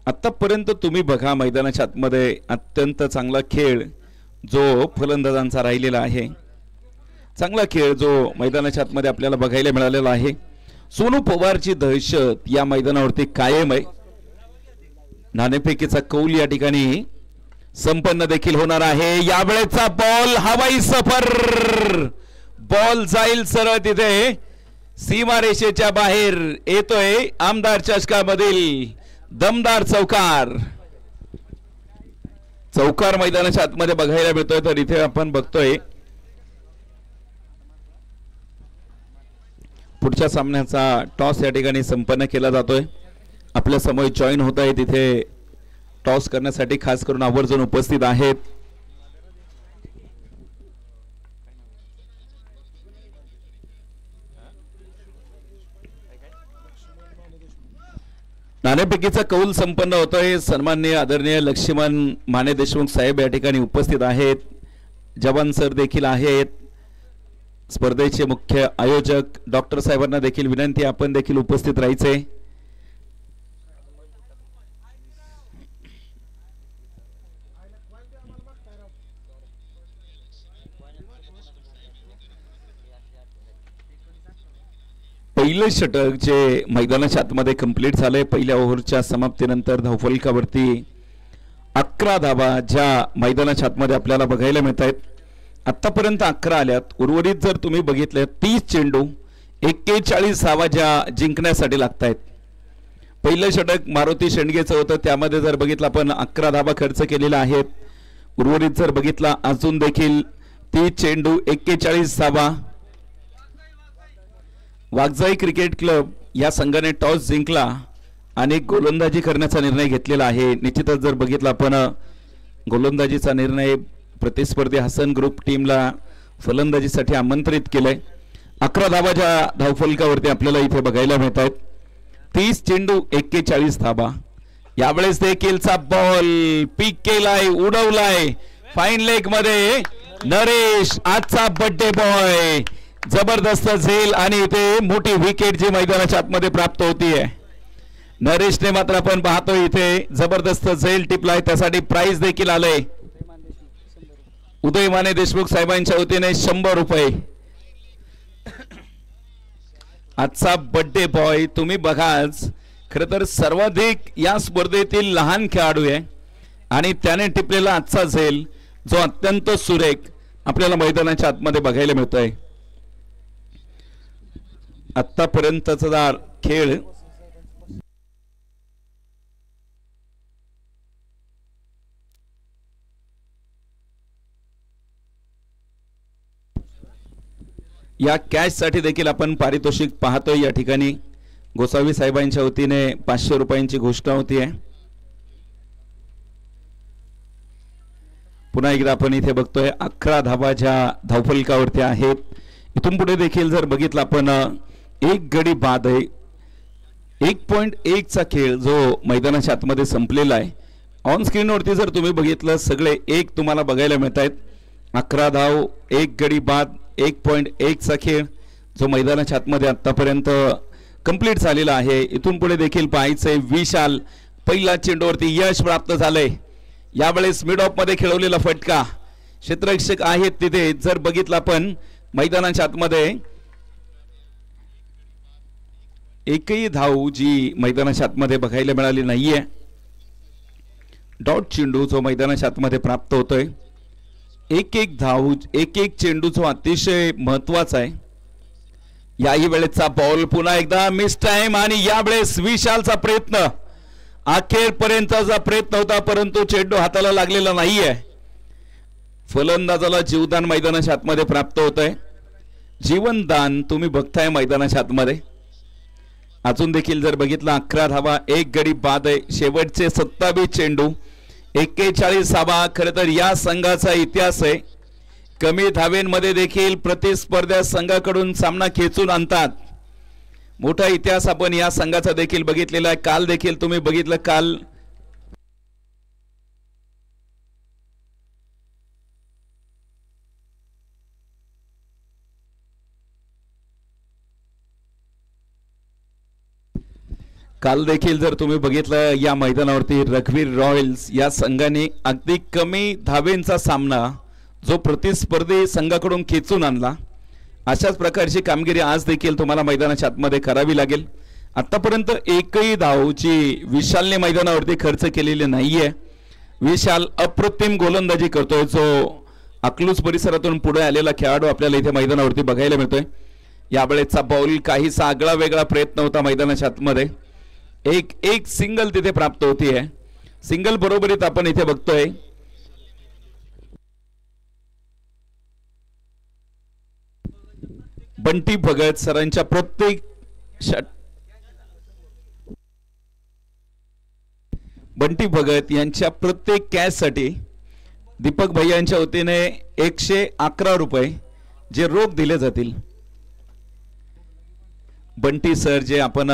आतापर्यंत तुम्ही बघा मैदानाच्या आतमध्ये अत्यंत चांगला खेळ जो फलंदाजांचा राहिलेला आहे. चांगला खेळ जो मैदानाच्या आतमध्ये आपल्याला बघायला मिळालेला आहे. सोनू पवारची दहशत या मैदानावरती कायम आहे. नाणेफेकीचा कौल या ठिकाणी संपन्न देखील होणार आहे. यावेळेचा बॉल हवाई सफर, बॉल जाईल सरळ तिथे सीमारेषेच्या बाहेर. येतोय आमदार चषकामधील दमदार चौकार. चौकार मैदानाच्या आतमध्ये बघायला मिळतोय. तर इथे आपण बघतोय पुढच्या सामन्याचा टॉस या ठिकाणी संपन्न केला जातोय. आपल्या समोर जॉईन होत आहेत, इथे टॉस करण्यासाठी खास करून आवर्जून उपस्थित आहेत. नाणेफेकीचा कौल संपन्न होतोय. सन्माननीय आदरणीय लक्ष्मण माने देशमुख साहेब या ठिकाणी उपस्थित आहेत. जवान सर देखील आहेत. स्पर्धेचे मुख्य आयोजक डॉक्टर साहेबांना देखील विनंती, आपण देखील उपस्थित राहायचे। पहिलं षटक जे मैदानाच्या आतमध्ये कंप्लीट झाले। पहिल्या ओव्हरच्या समाप्तीनंतर धावफलकावरती 11 धावा ज्या मैदानाच्या आतमध्ये आपल्याला बघायला मिळत आहेत। आतापर्यंत 11 आल्यात। उर्वरित जर तुम्ही बघितले 30 चेंडू 41 धावा ज्या जिंकण्यासाठी लागत आहेत। पहिलं षटक मारुती शेंडगेचं होतं, त्यामध्ये जर बघितलं आपण 11 धावा खर्च केलेल्या आहेत। उर्वरित जर बघितला अजून देखील 30 चेंडू 41 धावा। वाघजाई क्रिकेट क्लब या संघाने टॉस जिंकला आणि गोलंदाजी करण्याचा निर्णय घेतलेला आहे। निश्चितच जर बघितलं आपण गोलंदाजीचा निर्णय प्रतिस्पर्धी हसन ग्रुप टीमला फलंदाजीसाठी आमंत्रित केलंय। 11 धावा ज्या धावफलकावरती आपल्याला इथे बघायला मिळत आहेत। 30 चेंडू 41 धावा। यावेळेस देखीलचा बॉल पिक केलाय, उडवलाय फाईन लेग मध्ये नरेश, आजचा बर्थडे बॉय, जबरदस्त झेल आणि इथे मोठी विकेट जी मैदानाच्या आतमध्ये प्राप्त होतीये। नरेशने मात्र आपण पाहतोय इथे जबरदस्त झेल टिपलाय, त्यासाठी प्राइज देखील आलंय। उदय माने देशमुख साहेबांच्या वतीने 100 रुपये। आजचा बर्थडे बॉय तुम्ही बघाच, खर तर सर्वाधिक या स्पर्धेतील लहान खेळाडू आहे आणि त्याने टिपलेला आजचा झेल जो अत्यंत सुरेख आपल्याला मैदानाच्या आतमध्ये बघायला मिळतोय। आतापर्यंतचा खेळ या कॅश साठी देखील आपण पारितोषिक पाहतोय। या ठिकाणी गोसावी साहेबांच्या वतीने 500 रुपयांची घोषणा होती आहे। पुन्हा एकदा आपण इथे बघतोय 11 धावा ज्या धावफलकावरती आहेत। इथून पुढे देखील जर बघितलं आपण एक गडी बाद आहे। 1.1 चा खेळ जो मैदानाच्या आतमध्ये संपलेला आहे। ऑन स्क्रीनवरती जर तुम्ही बघितलं सगळे एक तुम्हाला बघायला मिळत आहेत। 11 धाव, एक गडी बाद, 1.1 चा खेळ जो मैदानाच्या आतमध्ये आतापर्यंत कंप्लीट झालेला आहे। इथून पुढे देखील पाहायचंय विशाल, पहिल्या चेंडूवरती यश प्राप्त झालंय। यावेळेस मिड ऑफ मध्ये खेळवलेला फटका, क्षेत्ररक्षक आहेत तिथे जर बघितलं आपण मैदानाच्या आतमध्ये एकही धाव जी मैदानाच्या आतमध्ये बघायला मिळाली नाहीये। डॉट चेंडू जो मैदानाच्या आतमध्ये प्राप्त होतोय। एक धाव, एक चेंडू जो अतिशय महत्वाचा आहे। याही वेळेचा बॉल पुन्हा एकदा मिस टाइम आणि यावेळेस विशालचा प्रयत्न, अखेरपर्यंतचा प्रयत्न होता परंतु चेंडू हाताला लागलेला नाहीये। फलंदाजाला जीवदान मैदानाच्या आतमध्ये प्राप्त होतंय। जीवनदान तुम्ही बघताय मैदानाच्या आतमध्ये। अजून देखील जर बघितलं 11 धावा, एक गडी बाद आहे। शेवटचे 27 चेंडू 41 धावा। खरं तर या संघाचा इतिहास आहे, कमी धावेंमध्ये देखील प्रतिस्पर्ध्या संघाकडून सामना खेचून आणतात। मोठा इतिहास आपण या संघाचा देखील बघितलेला आहे। काल देखील तुम्ही बघितलं, काल देखील जर तुम्ही बघितलं या मैदानावरती रघुवीर रॉयल्स या संघाने अगदी कमी धावेंचा सामना जो प्रतिस्पर्धी संघाकडून खेचून आणला। अशाच प्रकारची कामगिरी आज देखील तुम्हाला मैदानाच्या आतमध्ये करावी लागेल। आतापर्यंत एकही धाव जी विशालने मैदानावरती खर्च केलेली नाहीये। विशाल अप्रतिम गोलंदाजी करतोय, जो अकलूज परिसरातून पुढे आलेला खेळाडू आपल्याला इथे मैदानावरती बघायला मिळतोय। यावेळेचा बॉल काहीसा आगळा वेगळा प्रयत्न होता मैदानाच्या आतमध्ये। एक सिंगल तिथे प्राप्त होतीये। सिंगल बरोबरीत आपण इथे बघतोय बंटी भगत सरांच्या प्रत्येक बंटी भगत यांच्या प्रत्येक कॅच साठी दीपक भैयांच्या वतीने 111 रुपये जे रोख दिले जातील। बंटी सर जे आपण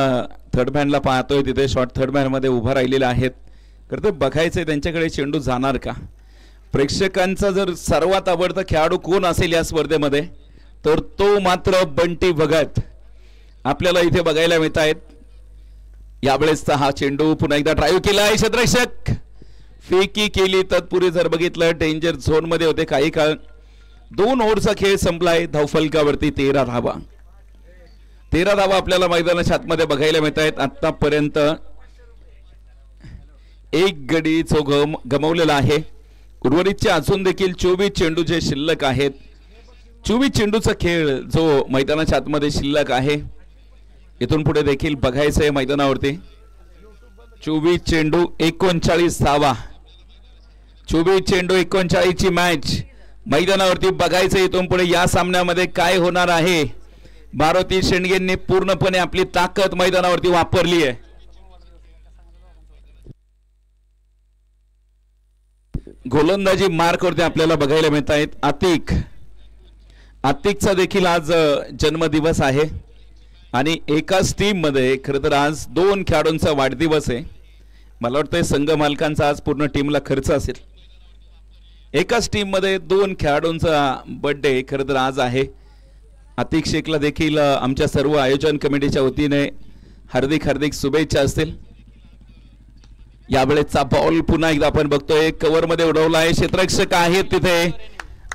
थर्ड मॅनला पाहतोय तिथे शॉर्ट थर्ड मॅन मध्ये उभा राहिलेले आहेत, तर ते बघायचंय त्यांच्याकडे चेंडू जाणार का। प्रेक्षकांचा जर सर्वात आवडता खेळाडू कोण असेल या स्पर्धेमध्ये तर तो मात्र बंटी भगत आपल्याला इथे बघायला मिळत आहेत. यावेळेसचा हा चेंडू पुन्हा एकदा ड्राईव्ह केलाय, क्षेत्ररक्षक फेकी केली. तत्पूर्वी जर बघितलं डेंजर झोन मध्ये होते काही काळ. 2 ओव्हरचा खेळ संपलाय. धावफलकावरती 13 धावा. 13 धावा आपल्याला मैदानाच्या आतमध्ये बघायला मिळत आहेत. आतापर्यंत एक गडी जो गमावलेला आहे. उर्वरितचे अजून देखील 24 चेंडू जे शिल्लक आहेत. 24 चेंडूचा खेळ जो मैदानाच्या आतमध्ये शिल्लक आहे. इथून पुढे देखील बघायचं आहे मैदानावरती. 24 चेंडू 39 धावा. 24 चेंडू 39 ची मॅच मैदानावरती बघायचं. इथून पुढे या सामन्यामध्ये काय होणार आहे. मारुती शेंडगेंनी पूर्णपणे आपली ताकद मैदानावरती वापरली आहे. गोलंदाजी मार्कवरती आपल्याला बघायला मिळत आहेत. आतिकचा देखील आज जन्मदिवस आहे आणि एकाच टीम मध्ये खरं तर आज 2 खेळाडूंचा वाढदिवस आहे. मला वाटतं संघ मालकांचा आज पूर्ण टीमला खर्च असेल. एकाच टीम मध्ये 2 खेळाडूंचा बर्थडे खरं तर आज आहे. आतिक शेखला देखील आमच्या सर्व आयोजन कमिटीच्या वतीने हार्दिक हार्दिक शुभेच्छा असतील. यावेळेचा बॉल पुन्हा एकदा आपण बघतोय कव्हर मध्ये उडवला आहे. क्षेत्ररक्षक आहेत तिथे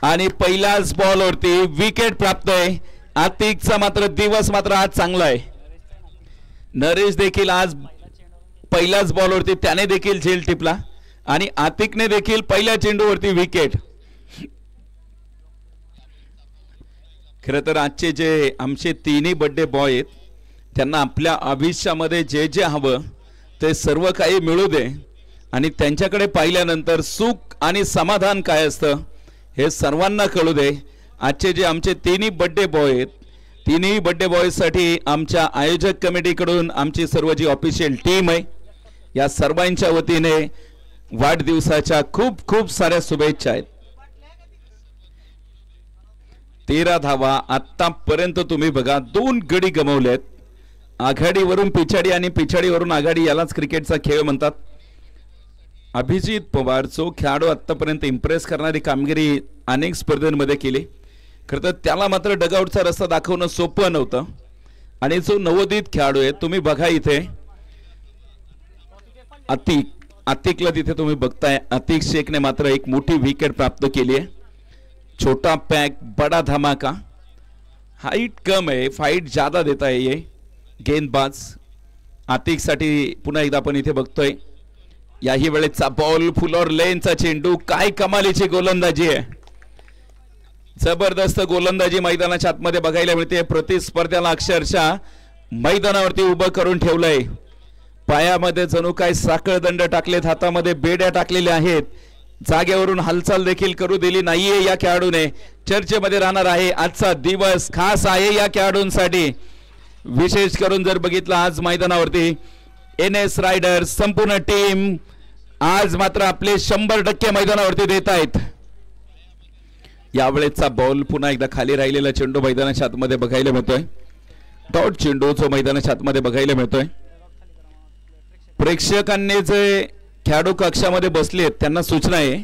आणि पहिल्याच बॉलवरती विकेट प्राप्त आहे. आतिकचा मात्र दिवस मात्र आज चांगला आहे. नरेश देखील आज पहिल्याच बॉलवरती त्याने देखील झेल टिपला आणि आतिकने देखील पहिल्या चेंडूवरती विकेट. खरं तर आजचे जे आमचे 3ही बर्थडे बॉय आहेत त्यांना आपल्या आयुष्यामध्ये जे जे हवं ते सर्व काही मिळू दे आणि त्यांच्याकडे पाहिल्यानंतर सुख आणि समाधान काय असतं हे सर्वांना कळू दे. आजचे जे आमचे 3ही बर्थडे बॉय आहेत 3ही बर्थडे बॉयसाठी आमच्या आयोजक कमिटीकडून आमची सर्व जी ऑफिशियल टीम आहे या सर्वांच्या वतीने वाढदिवसाच्या खूप खूप साऱ्या शुभेच्छा आहेत. 13 धावा आतापर्यंत तुम्ही बघा 2 गडी गमावलेत. आघाडीवरून पिछाडी आणि पिछाडीवरून आघाडी यालाच क्रिकेटचा खेळ म्हणतात. अभिजित पवार जो खेळाडू आतापर्यंत इम्प्रेस करणारी कामगिरी अनेक स्पर्धेमध्ये केली. खरं तर त्याला मात्र डगआउटचा रस्ता दाखवणं सोपं नव्हतं आणि जो नवोदित खेळाडू आहे तुम्ही बघा इथे आतिकला तिथे तुम्ही बघताय. आतिक शेखने मात्र एक मोठी विकेट प्राप्त केली आहे. छोटा पैक बड़ा धमाका. हाइट कम है फाइट ज्यादा देता है ये गेंदबाज. आतिक साठी पुन्हा एकदा आपण इथे बघतोय. याही वेळेचा बॉल फुलर लेनचा चेंडू. काय कमालीची गोलंदाजी आहे. जबरदस्त गोलंदाजी मैदानाच्या आतमध्ये बघायला मिळते. प्रतिस्पर्ध्याला अक्षरशः मैदानावरती उभं करून ठेवलंय. पायामध्ये जणू काय साखळदंड टाकलेत. हातामध्ये बेड्या टाकलेल्या आहेत. जागेवरून हालचाल देखील करू दिली नाहीये या खेळाडूने. चर्चेमध्ये राहणार आहे. आजचा दिवस खास आहे या खेळाडूंसाठी. विशेष करून जर बघितलं आज मैदानावरती NS रायडर संपूर्ण टीम आज मात्र आपले 100% मैदानावरती देत आहेत. यावेळेचा बॉल पुन्हा एकदा खाली राहिलेला चेंडू मैदानाच्या आतमध्ये बघायला मिळतोय. डॉट चेंडू जो मैदानाच्या आतमध्ये बघायला मिळतोय. प्रेक्षकांनी जे खेळाडू कक्षामध्ये बसले आहेत त्यांना सूचना आहे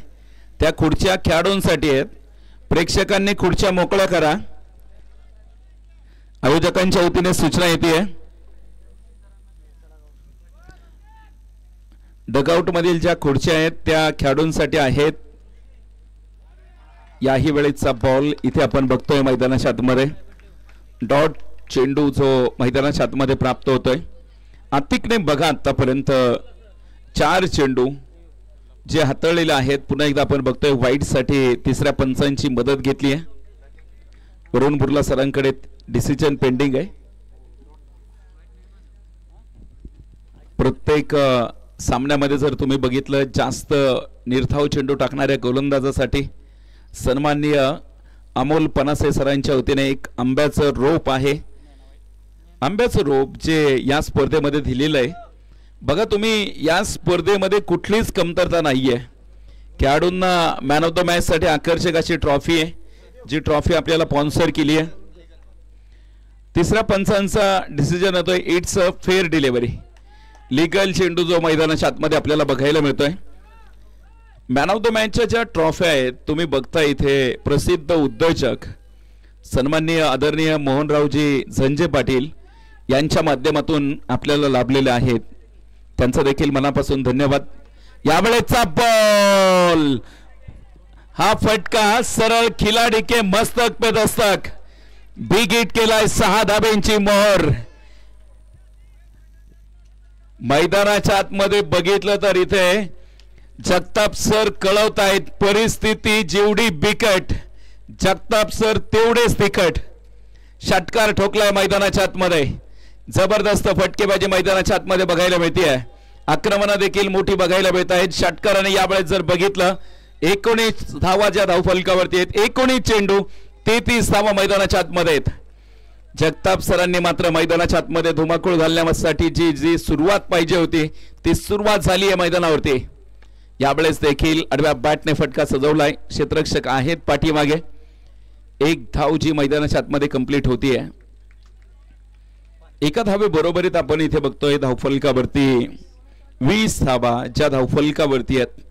त्या खुर्च्या खेळाडूंसाठी आहेत. प्रेक्षकांनी खुर्च्या मोकळ्या करा. आयोजकांच्या वतीने सूचना येते. डगआउट मधील ज्या खुर्च्या आहेत त्या खेळाडूंसाठी आहेत. याही वेळेचा बॉल इथे आपण बघतोय मैदानाच्या आतमध्ये. डॉट चेंडू जो मैदानाच्या आतमध्ये प्राप्त होतोय. आतिकने बघा आतापर्यंत 4 चेंडू जे हाताळलेले आहेत. पुन्हा एकदा आपण बघतोय वाईट साठी तिसऱ्या पंचांची मदत घेतली आहे. वरुण बुर्ला सरांकडे डिसिजन पेंडिंग आहे. प्रत्येक सामन्यामध्ये जर तुम्ही बघितलं जास्त निर्धाव चेंडू टाकणाऱ्या गोलंदाजासाठी सन्माननीय अमोल पनासे सरांच्या वतीने एक आंब्याचं रोप आहे. आंब्याचं रोप जे या स्पर्धेमध्ये दिलेलं आहे. बघा तुम्ही या स्पर्धेमध्ये कुठलीच कमतरता नाहीये. खेळाडूंना मॅन ऑफ द मॅच साठी आकर्षक अशी ट्रॉफी आहे जी ट्रॉफी आपल्याला स्पॉन्सर केली आहे. तिसऱ्या पंचांचा डिसिजन होतोय. It's a fair delivery. Legal चेंडू जो मैदानाच्या आतमध्ये आपल्याला बघायला मिळतोय. मॅन ऑफ द मॅचच्या ज्या ट्रॉफ्या आहेत तुम्ही बघता इथे प्रसिद्ध उद्योजक सन्माननीय आदरणीय मोहनरावजी झंजे पाटील यांच्या माध्यमातून आपल्याला लाभलेले आहेत, त्यांचा देखील मनापासून धन्यवाद। यावेळेचा बॉल, हा फटका सरळ खिलाडी के मस्तक पे दस्तक, बिग हिट केलाय 6 धाब्यांची मोहर। मैदानाच्या आतमध्ये बघितलं तर इथे जगताप सर कळवतायत परिस्थिती जेवढी बिकट जगताप सर तेवढेच तिखट। षटकार ठोकलाय मैदानाच्या आतमध्ये, जबरदस्त फटकेबाजी मैदानाच्या आतमध्ये बघायला मिळते। आक्रमण देखील मोठी बघायला मिळत आहेत। षटकाराने यावेळेस जर बघितलं 19 धावा ज्या धावफलकावरती आहेत, 19 चेंडू 33 धावा मैदानाच्या आतमध्ये आहेत। जगताप सरांनी मात्र मैदानाच्या आतमध्ये धुमाकूळ घालण्यासाठी जी सुरुवात पाहिजे होती ती सुरुवात झाली आहे मैदानावरती। यावेळेस देखील आडव्या बॅटने फटका सजवलाय, क्षेत्ररक्षक आहेत पाठीमागे। 1 धाव जी मैदानाच्या आतमध्ये कंप्लीट होतीये। एका धावे बरोबरीत आपण इथे बघतोय धावफलकावरती 20 धावा ज्या धावफलकावरती आहेत।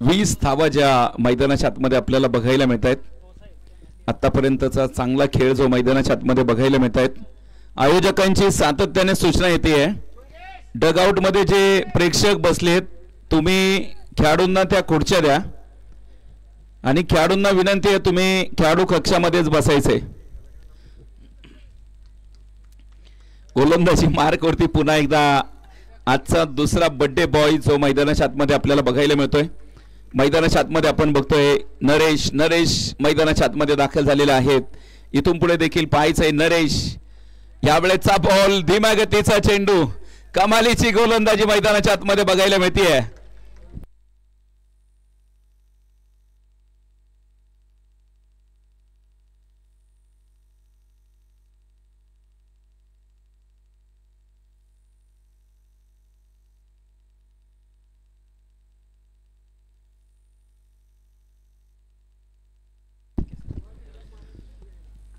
वीस धावा ज्या मैदानाच्या आतमध्ये आपल्याला बघायला मिळत आहेत। आतापर्यंतचा चांगला खेळ जो मैदानाच्या आतमध्ये बघायला मिळत आहेत। आयोजकांची सातत्याने सूचना येते, डगआउट मध्ये जे प्रेक्षक बसलेत तुम्ही खेळाडूंना त्या खुर्च्या द्या आणि खेळाडूंना विनंती आहे तुम्ही खेळाडू कक्षामध्येच बसायचे। गोलंदाजी मार्कवरती पुन्हा एकदा आजचा दुसरा बर्थडे बॉय जो मैदानाच्या आतमध्ये आपल्याला बघायला मिळतोय। मैदानाच्या आतमध्ये आपण बघतोय नरेश मैदानाच्या आतमध्ये दाखल झालेले आहेत। इथून पुढे देखील पाहायचंय नरेश। यावेळेचा बॉल, धीम्या गतीचा चेंडू, कमालीची गोलंदाजी मैदानाच्या आतमध्ये बघायला मिळतेय।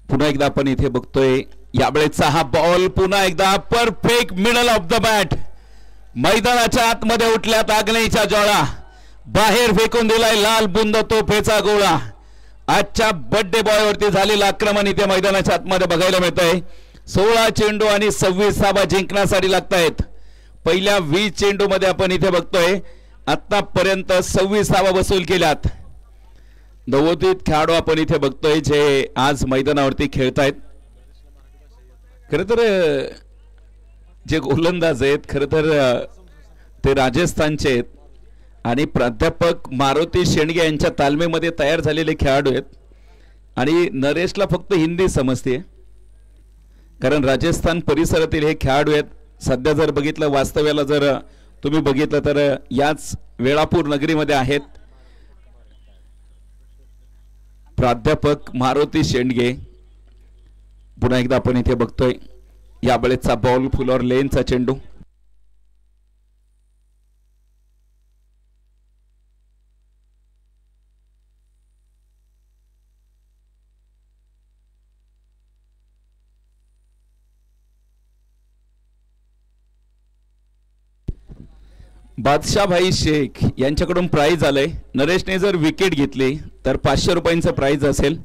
पुन्हा एकदा आपण इथे बघतोय यावेळेचा हा बॉल पुन्हा एकदा perfect middle of the bat, मैदानाच्या आतमध्ये उठल्यात आग्नेयीच्या ज्वाळा, बाहेर फेकून दिलाय लाल बुंद तोफेचा गोळा। आजच्या बर्थडे बॉय वरती झालेलं आक्रमण इथे मैदानाच्या आतमध्ये बघायला मिळतंय। 16 चेंडू आणि 26 धावा जिंकण्यासाठी लागतायत। पहिल्या 20 चेंडू मध्ये आपण इथे बघतोय आतापर्यंत 26 धावा वसूल केल्यात। नवोदित खेळाडू आपण इथे बघतोय जे आज मैदानावरती खेळतायत। खरं तर जे गोलंदाज आहेत खरं तर ते राजस्थानचे आहेत आणि प्राध्यापक मारुती शेंडगे यांच्या तालमीमध्ये तयार झालेले खेळाडू आहेत आणि नरेशला फक्त हिंदी समजते कारण राजस्थान परिसरातील हे खेळाडू आहेत। सध्या जर बघितलं वास्तव्याला जर तुम्ही बघितलं तर याच वेळापूर नगरीमध्ये आहेत प्राध्यापक मारुती शेंडगे। पुन्हा एकदा आपण इथे बघतोय यावेळेचा बॉल, फुलर लेनचा चेंडू, बादशाहभाई शेख यांच्याकडून प्राइज आलंय। नरेशने जर विकेट घेतली तर 500 रुपयांचं प्राइज असेल।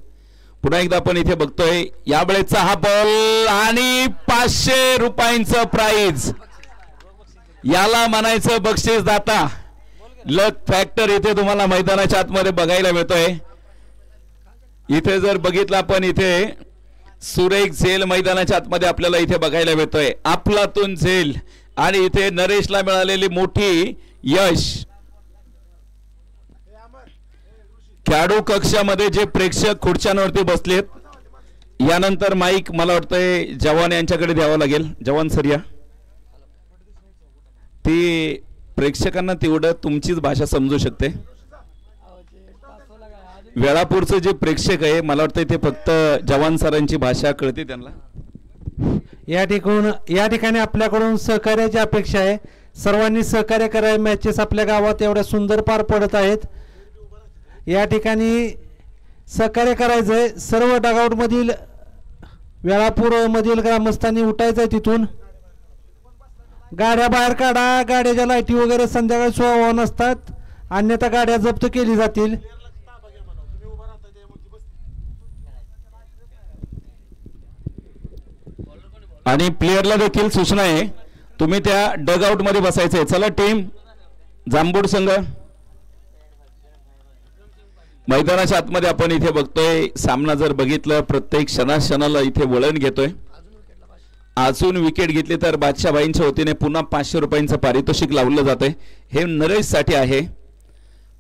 पुन्हा एकदा आपण इथे बघतोय यावेळेचा हा बॉल आणि 500 रुपयांचं प्राइज, याला म्हणायचं बक्षीस दाता। लक फॅक्टर इथे तुम्हाला मैदानाच्या आतमध्ये बघायला मिळतोय। इथे जर बघितलं आपण इथे सुरेख झेल मैदानाच्या आतमध्ये आपल्याला इथे बघायला मिळतोय। आपलातून झेल आणि इथे नरेशला मिळालेली मोठी यश. खेळाडू कक्षामध्ये जे प्रेक्षक खुर्च्यांवरती बसलेत, यानंतर माईक मला वाटतंय जवान यांच्याकडे द्यावं लागेल. जवान सर या. ती प्रेक्षकांना तेवढं तुमचीच भाषा समजू शकते. वेळापूरचं जे प्रेक्षक आहे मला वाटतं ते फक्त जवान सरांची भाषा कळते त्यांना. या ठिकाणी आपल्याकडून सहकार्याची अपेक्षा आहे. सर्वांनी सहकार्य करावे. मॅचेस आपल्या गावात एवढ्या सुंदर पार पडत आहेत. या ठिकाणी सहकार्य करायचं आहे. सर्व डगआउट मधील वेळापूर मधील ग्रामस्थांनी उठायचं आहे. तिथून गाड्या बाहेर काढा. गाड्याच्या लाईटी वगैरे संध्याकाळी 16 नसतात, अन्यथा गाड्या जप्त केली जातील. आणि प्लेयरला देखील सूचना आहे, तुम्ही त्या डगआउट मध्ये बसायचंय. चला टीम जांभूड संघ मैदानाच्या आतमध्ये आपण इथे बघतोय. सामना जर बघितलं प्रत्येक क्षणाला इथे वळण घेतोय. अजून विकेट घेतली तर बादशाहबाईंच्या वतीने पुन्हा 500 रुपयांचं पारितोषिक लावलं जातंय. हे नरेश साठी आहे.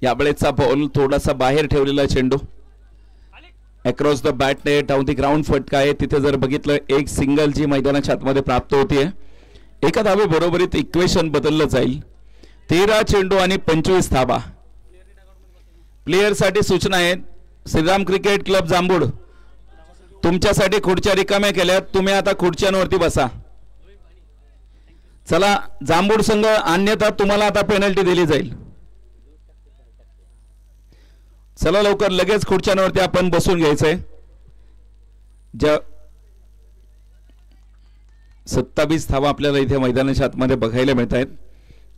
यावेळेचा बॉल थोडासा बाहेर ठेवलेला चेंडू across the bat net on the ground फटका आहे. तिथे जर बघितलं एक सिंगल जी मैदानाच्या आतमध्ये प्राप्त होतीये. एका धावे बरोबरीत इक्वेशन बदललं जाईल. 13 चेंडू आणि 25 धावा. प्लेयर साठी सूचना आहेत. श्रीराम क्रिकेट क्लब जांभूड तुमच्यासाठी खुर्च्या रिकाम्या केल्यात. तुम्ही आता खुर्च्यांवरती बसा. चला जांभूड संघ, अन्यथा तुम्हाला आता पेनल्टी दिली जाईल. चला लवकर लगेच खुर्च्यांवरती आपण बसून घ्यायचंय. 27 धावा आपल्याला इथे मैदानाच्या आतमध्ये बघायला मिळत आहेत.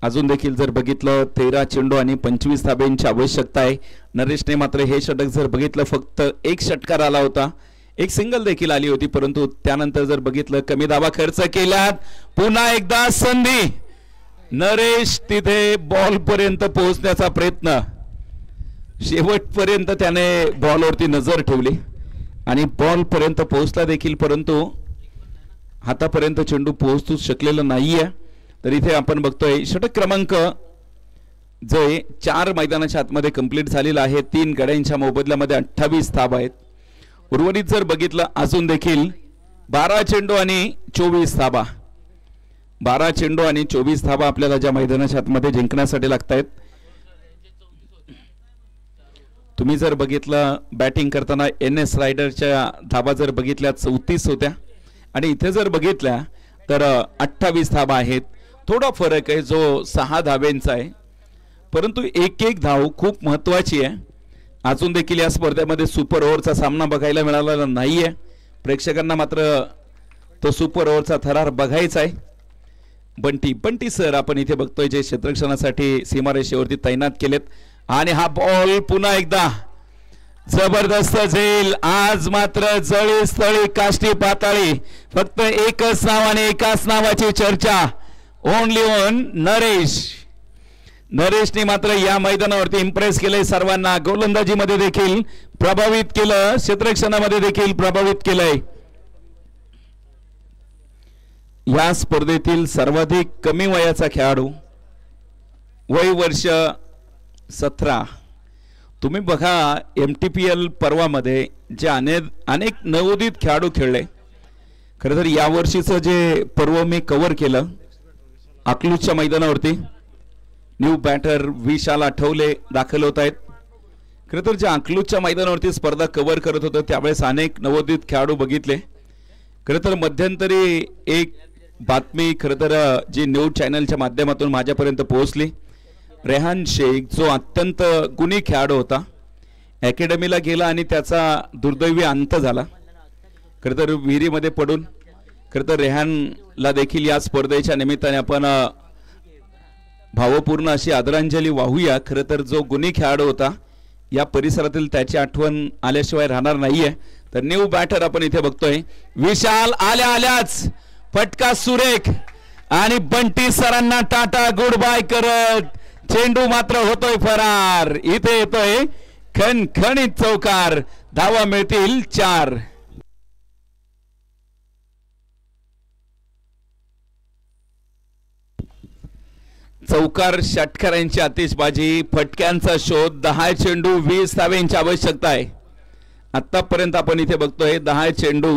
अजून देखील जर बघितलं 13 चेंडू आणि 25 धाब्यांची आवश्यकता आहे. नरेशने मात्र हे षटक जर बघितलं फक्त एक षटकार आला होता. एक सिंगल देखील आली होती, परंतु त्यानंतर जर बघितलं कमी धावा खर्च केल्यात. पुन्हा एकदा संधी. नरेश तिथे बॉल पर्यंत पोहोचण्याचा प्रयत्न, शेवटपर्यंत त्याने बॉलवरती नजर ठेवली आणि बॉल पर्यंत पोहोचला देखील, परंतु हातापर्यंत चेंडू पोहोचूच शकलेला नाहीये. तर इथे आपण बघतोय षटक क्रमांक जे 4 मैदानाच्या आतमध्ये कंप्लीट झालेला आहे. 3 गड्यांच्या मोबदल्यामध्ये 28 धावा आहेत. उर्वरित जर बघितलं अजून देखील 12 चेंडू आणि 24 धावा. 12 चेंडू आणि 24 धावा आपल्याला ज्या मैदानाच्या आतमध्ये जिंकण्यासाठी लागतायत. तुम्ही जर बघितलं बॅटिंग करताना NS रायडरच्या धावा जर बघितल्या 34 होत्या आणि इथे जर बघितल्या तर 28 धावा आहेत. थोडा फरक आहे जो 6 धाब्यांचा आहे, परंतु एक धाव खूप महत्वाची आहे. अजून देखील या स्पर्धेमध्ये सुपर ओव्हरचा सामना बघायला मिळालेला नाहीये. प्रेक्षकांना मात्र तो सुपर ओव्हरचा थरार बघायचा आहे. बंटी सर आपण इथे बघतोय जे क्षेत्ररक्षणासाठी सीमारेषेवरती तैनात केलेत. आणि हा बॉल पुन्हा एकदा जबरदस्त झेल. आज मात्र जळी स्थळी काष्टी पाताळी फक्त एकच नाव आणि एकाच नावाची चर्चा. Only on Naresh. नरेशने मात्र या मैदानावरती इम्प्रेस केलंय सर्वांना. गोलंदाजीमध्ये देखील प्रभावित केलं, क्षेत्ररक्षणामध्ये देखील प्रभावित केलंय. या स्पर्धेतील सर्वाधिक कमी वयाचा खेळाडू, वय वर्ष 17. तुम्ही बघा MTPL पर्वामध्ये जे अनेक नवोदित खेळाडू खेळले. खरं तर यावर्षीचं जे पर्व मी कव्हर केलं अकलूजच्या मैदानावरती, न्यू बॅटर विशाल आठवले दाखल होत आहेत. खरं तर ज्या अकलूजच्या मैदानावरती स्पर्धा कव्हर करत होतं त्यावेळेस अनेक नवोदित खेळाडू बघितले. खरं तर मध्यंतरी एक बातमी खरं तर जी न्यूज चॅनलच्या माध्यमातून माझ्यापर्यंत पोहोचली. रेहान शेख जो अत्यंत गुणी खेळाडू होता, अकॅडमीला गेला आणि त्याचा दुर्दैवी अंत झाला. खरं तर विहिरीमध्ये पडून. खरं तर रेहानला देखील या स्पर्धेच्या निमित्ताने आपण भावपूर्ण अशी आदरांजली वाहूया. खरं तर जो गुणी खेळाडू होता, या परिसरातील त्याची आठवण आल्याशिवाय राहणार नाहीये. तर न्यू बॅटर आपण इथे बघतोय. विशाल आल्याच फटका सुरेख आणि बंटी सरांना टाटा गुड बाय करत चेंडू मात्र होतोय फरार. इथे येतोय खणखणीत चौकार. धावा मिळतील 4. चौकार षटकारांची आतिषबाजी, फटक्यांचा शोध, 10 चेंडू 20 धावांची आवश्यकता आहे. आतापर्यंत आपण इथे बघतोय 10 चेंडू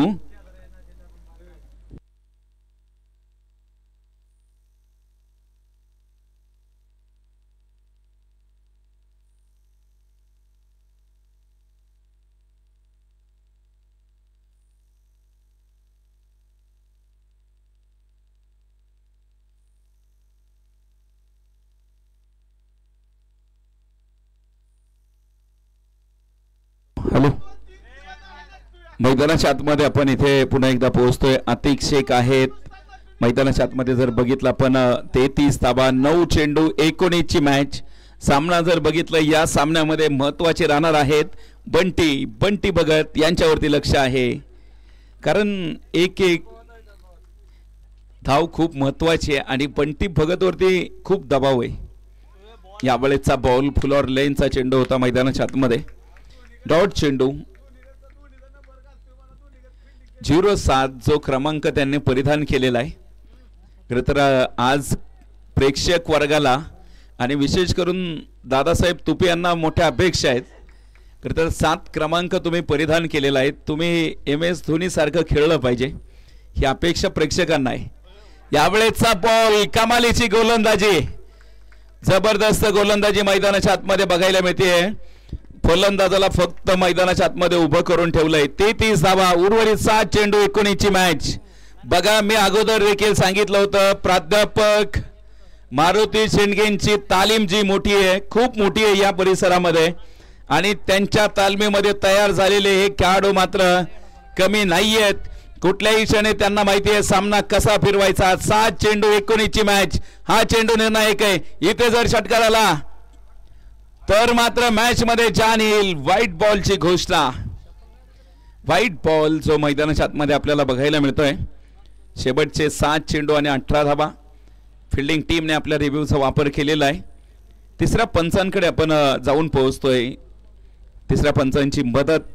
हॅलो मैदानाच्या आतमध्ये आपण इथे पुन्हा एकदा पोहोचतोय. अतिक शेख आहेत मैदानाच्या आतमध्ये. जर बघितलं आपण 33 धावा, 9 चेंडू, 19 ची मॅच. सामना जर बघितलं या सामन्यामध्ये महत्वाचे राहणार आहेत बंटी भगत यांच्यावरती लक्ष आहे, कारण एक धाव खूप महत्वाची आहे आणि बंटी भगत वरती खूप दबाव आहे. यावेळेचा बॉल फुलॉर लेनचा चेंडू होता मैदानाच्या आतमध्ये. डॉट चेंडू 07 जो क्रमांक त्यांनी परिधान केलेला आहे. खरं तर आज प्रेक्षक वर्गाला आणि विशेष करून दादासाहेब तुपे यांना मोठ्या अपेक्षा आहेत. खरं तर 7 क्रमांक तुम्ही परिधान केलेला आहे. तुम्ही MS धोनी सारखं खेळलं पाहिजे ही अपेक्षा प्रेक्षकांना आहे. यावेळेचा बॉल, कमालीची गोलंदाजी, जबरदस्त गोलंदाजी मैदानाच्या आतमध्ये बघायला मिळते. फलंदाजाला फक्त मैदानाच्या आतमध्ये उभं करून ठेवलंय. 33 धावा, उर्वरित 7 चेंडू, 19 ची मॅच. बघा मी अगोदर देखील सांगितलं होतं प्राध्यापक मारुती शेंडगेंची तालीम जी मोठी आहे, खूप मोठी आहे या परिसरामध्ये, आणि त्यांच्या तालमीमध्ये तयार झालेले हे खेळाडू मात्र कमी नाहीयेत. कुठल्याही क्षणी त्यांना माहिती आहे सामना कसा फिरवायचा. 7 चेंडू 19 ची मॅच. हा चेंडू निर्णायक आहे. इथे जर षटकार आला तर मात्र मॅच मध्ये जान येईल. व्हाईट बॉलची घोषणा. व्हाईट बॉल जो मैदानाच्या आतमध्ये आपल्याला बघायला मिळतोय. शेवटचे 7 चेंडू आणि 18 धावा. फिल्डिंग टीमने आपल्या रिव्ह्यूचा वापर केलेला आहे. तिसऱ्या पंचांकडे आपण जाऊन पोहोचतोय. तिसऱ्या पंचांची मदत.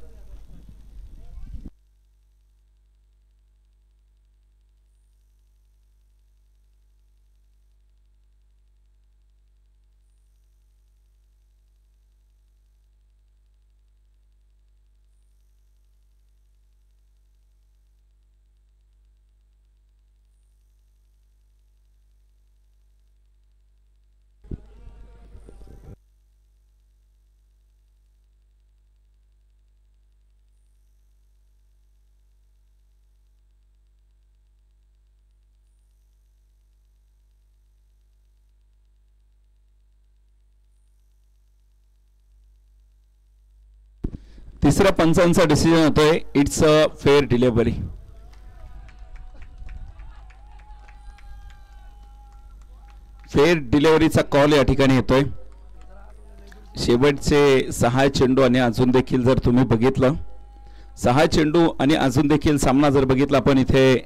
तिसऱ्या पंचांचा डिसिजन होतोय. It's a fair delivery. Fair डिलिव्हरीचा कॉल या ठिकाणी येतोय. शेवटचे 6 चेंडू आणि अजून देखील जर तुम्ही बघितलं 6 चेंडू आणि अजून देखील सामना जर बघितला आपण इथे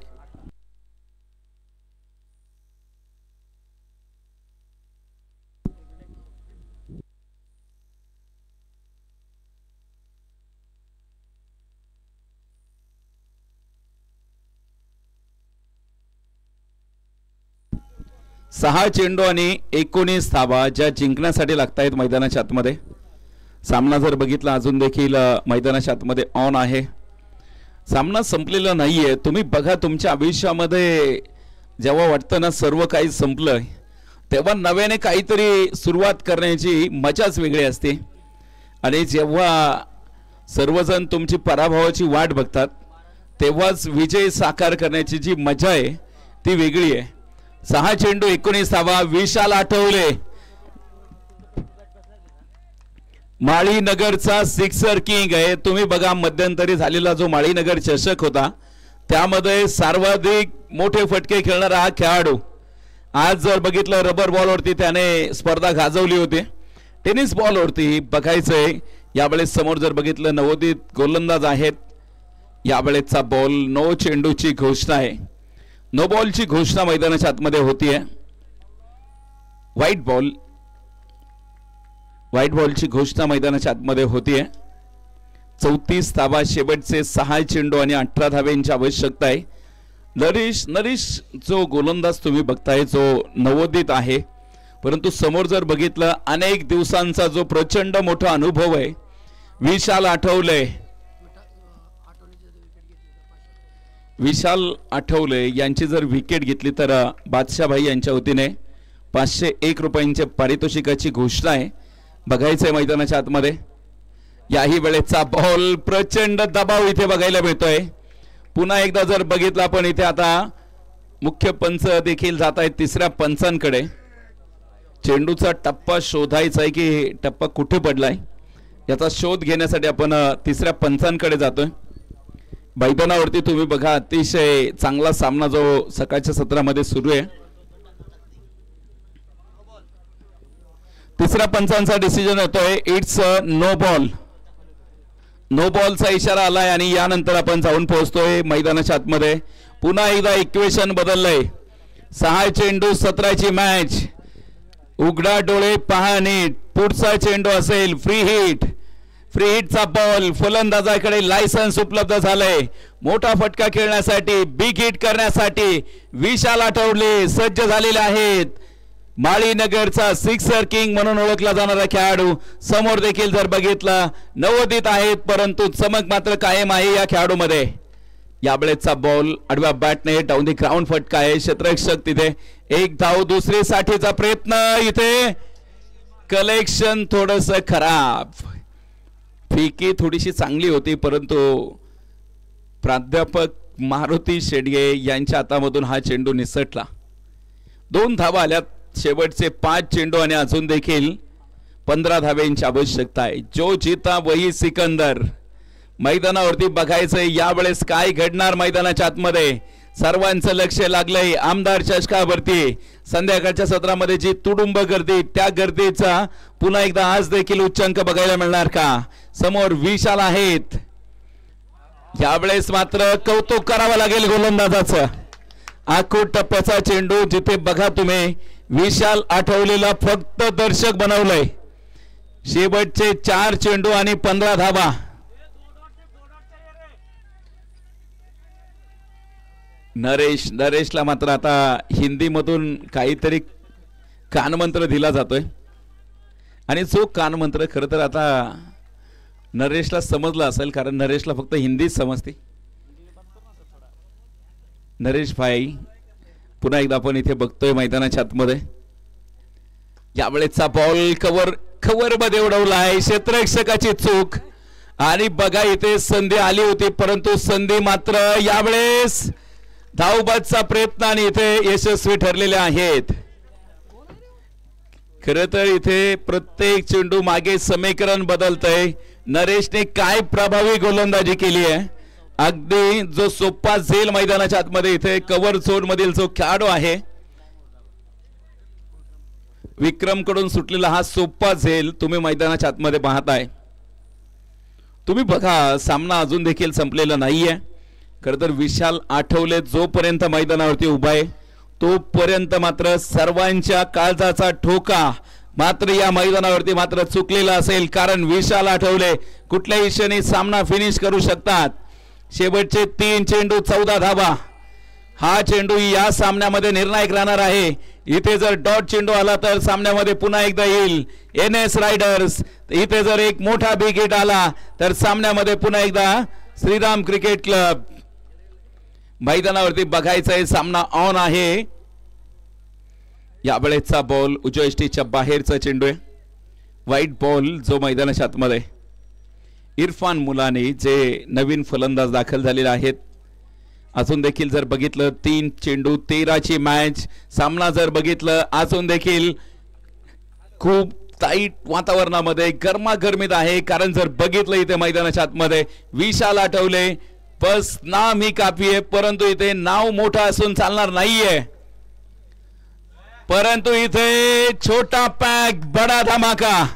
सहा चेंडू आणि 19 धावा ज्या जिंकण्यासाठी लागतायत मैदानाच्या आतमध्ये. सामना जर बघितला अजून देखील मैदानाच्या आतमध्ये ऑन आहे. सामना संपलेला नाहीये. तुम्ही बघा तुमच्या आयुष्यामध्ये जेव्हा वाटतं ना सर्व काही संपलं तेव्हा नव्याने काहीतरी सुरुवात करण्याची मजाच वेगळी असते. आणि जेव्हा सर्वजण तुमची पराभवाची वाट बघतात तेव्हाच विजय साकार करण्याची जी मजा आहे ती वेगळी आहे. 6 चेंडू 19 धावा. विशाल आठवले माळीनगरचा सिक्सर किंग आहे. तुम्ही बघा मध्यंतरी झालेला जो माळीनगर चषक होता त्यामध्ये सर्वाधिक मोठे फटके खेळणारा हा खेळाडू. आज जर बघितलं रबर बॉलवरती त्याने स्पर्धा गाजवली होती. टेनिस बॉलवरती बघायचंय. यावेळेस समोर जर बघितलं नवोदित गोलंदाज आहेत. यावेळेसचा बॉल 9 चेंडूची घोषणा आहे. नो बॉलची घोषणा मैदानाच्या आतमध्ये होतीये. व्हाईट बॉलची घोषणा मैदानाच्या आतमध्ये होतीये. 34 धावा. शेवटचे 6 चेंडू आणि 18 धाव्यांची आवश्यकता आहे. नरीश जो गोलंदाज तुम्ही बघताय जो नवोदित आहे परंतु समोर जर बघितलं अनेक दिवसांचा जो प्रचंड मोठा अनुभव आहे विशाल आठवले यांची जर विकेट घेतली तर बादशाहभाई यांच्या वतीने 501 रुपयांचे पारितोषिकाची घोषणा आहे. बघायचंय मैदानाच्या आतमध्ये. याही वेळेचा बॉल प्रचंड दबाव इथे बघायला मिळतोय. पुन्हा एकदा जर बघितलं आपण इथे आता मुख्य पंच देखील जात आहेत तिसऱ्या पंचांकडे. चेंडूचा टप्पा शोधायचा आहे की टप्पा कुठे पडलाय याचा शोध घेण्यासाठी आपण तिसऱ्या पंचांकडे जातोय. मैदानावरती तुम्ही बघा अतिशय चांगला सामना जो सकाळच्या सत्रामध्ये सुरू आहे. तिसऱ्या पंचांचा डिसिजन होतोय इट्स नो बॉल. नो बॉलचा इशारा आलाय आणि यानंतर आपण जाऊन पोहोचतोय मैदानाच्या आतमध्ये. पुन्हा एकदा इक्वेशन बदललंय. 6 चेंडू 17ची मॅच. उघडा डोळे पहा नीट. पुढचा चेंडू असेल फ्री हिटचा बॉल. फलंदाजाकडे लायसन्स उपलब्ध झालंय. मोठा फटका खेळण्यासाठी बिग हिट करण्यासाठी विशाल आठवले सज्ज झालेले आहेत. माळीनगरचा सिक्सर किंग म्हणून ओळखला जाणारा खेळाडू समोर देखील जर बघितला नवोदित आहेत परंतु चमक मात्र कायम आहे या खेळाडूमध्ये. यावेळेचा बॉल आडव्या बॅटने डाऊन दी ग्राउंड फटका आहे. क्षेत्ररक्षक तिथे एक धाव दुसरी साठीचा प्रयत्न. इथे कलेक्शन थोडस खराब. फिकी थोडीशी चांगली होती परंतु प्राध्यापक मारुती शेडगे यांच्या हातामधून हा चेंडू निसटला. 2 धावा आल्यात. शेवटचे 5 चेंडू आणि अजून देखील 15 धाव्यांची आवश्यकता आहे. जो जीता वही सिकंदर. मैदानावरती बघायचंय यावेळेस काय घडणार मैदानाच्या आतमध्ये. सर्वांचं लक्ष लागलंय आमदार चषकावरती. संध्याकाळच्या सत्रामध्ये जी तुडुंब गर्दी त्या गर्दीचा पुन्हा एकदा आज देखील उच्चांक बघायला मिळणार का. समोर विशाल आहेत. यावेळेस मात्र कौतुक करावं लागेल गोलंदाजाचं. आखूड टप्प्याचा चेंडू जिथे बघा तुम्ही विशाल आठवलेला फक्त दर्शक बनवलंय. शेवटचे 4 चेंडू आणि 15 धावा. नरेशला मात्र आता हिंदी मधून काहीतरी कानमंत्र दिला जातोय आणि जो कानमंत्र खरं तर आता नरेशला समजला असेल कारण नरेशला फक्त हिंदीच समजते. नरेश भाई पुन्हा एकदा आपण इथे बघतोय मैदानाच्या आतमध्ये. यावेळेचा बॉल कव्हर मध्ये उडवला आहे. क्षेत्ररक्षकाची चूक आणि बघा इथे संधी आली होती परंतु संधी मात्र यावेळेस धावबादचा प्रयत्न आणि इथे यशस्वी ठरलेले आहेत. खरं तर इथे प्रत्येक चेंडू मागे समीकरण बदलतंय. नरेशने काय प्रभावी गोलंदाजी केली आहे. अगदी जो सोप्पा झेल मैदानाच्या आतमध्ये इथे कव्हर झोन मधील जो खेळाडू आहे विक्रम कडून सुटलेला हा सोप्पा झेल तुम्ही मैदानाच्या आतमध्ये पाहताय. तुम्ही बघा सामना अजून देखील संपलेला नाहीये. खरं तर विशाल आठवले जोपर्यंत मैदानावरती उभा आहे तोपर्यंत मात्र सर्वांच्या काळजाचा ठोका मात्र या मैदानावरती मात्र चुकलेला असेल कारण विशाल आठवले कुठल्याही क्षणी सामना फिनिश करू शकतात. शेवटचे 3 चेंडू 14 धावा. हा चेंडू या सामन्यामध्ये निर्णायक राहणार आहे. इथे जर डॉट चेंडू आला तर सामन्यामध्ये पुन्हा एकदा येईल NS रायडर्स. इथे जर एक मोठा बिग हिट आला तर सामन्यामध्ये पुन्हा एकदा श्रीराम क्रिकेट क्लब. मैदानावरती बघायचंय सामना ऑन आहे. यावेळेचा बॉल उजव्या यष्टीच्या बाहेरचा चेंडू आहे. वाईट बॉल जो मैदानाच्या आतमध्ये. इरफान मुलानी जे नवीन फलंदाज दाखल झालेले आहेत. अजून देखील जर बघितलं 3 चेंडू 13ची मॅच. सामना जर बघितलं अजून देखील खूप टाईट वातावरणामध्ये गरमागरमीत आहे कारण जर बघितलं इथे मैदानाच्या आतमध्ये विशाल आठवले बस नाम ही काफी आहे परंतु इथे नाव मोठा असून चालणार नाहीये. परंतु इथे छोटा पॅक बडा धमाका.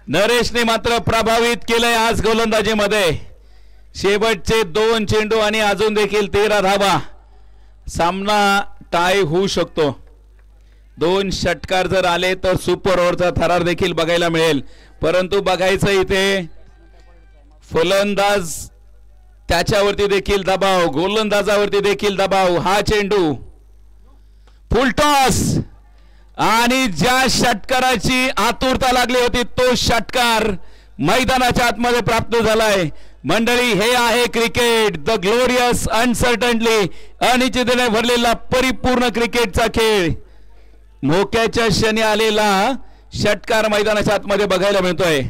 नरेशने मात्र प्रभावित केलंय आज गोलंदाजीमध्ये. शेवटचे 2 चेंडू आणि अजून देखील 13 धावा. सामना टाय होऊ शकतो. 2 षटकार जर आले तर सुपर ओव्हरचा थरार देखील बघायला मिळेल. परंतु बघायचं इथे फलंदाज त्याच्यावरती देखील दबाव गोलंदाजावरती देखील दबाव. हा चेंडू फुल टॉस आणि ज्या षटकाराची आतुरता लागली होती तो षटकार मैदानाच्या आतमध्ये प्राप्त झालाय. मंडळी, हे आहे क्रिकेट, द ग्लोरियस अनसर्टनली, अनिश्चिततेने भरलेला परिपूर्ण क्रिकेटचा खेळ. मोक्याच्या क्षणी आलेला षटकार मैदानाच्या आतमध्ये बघायला मिळतोय.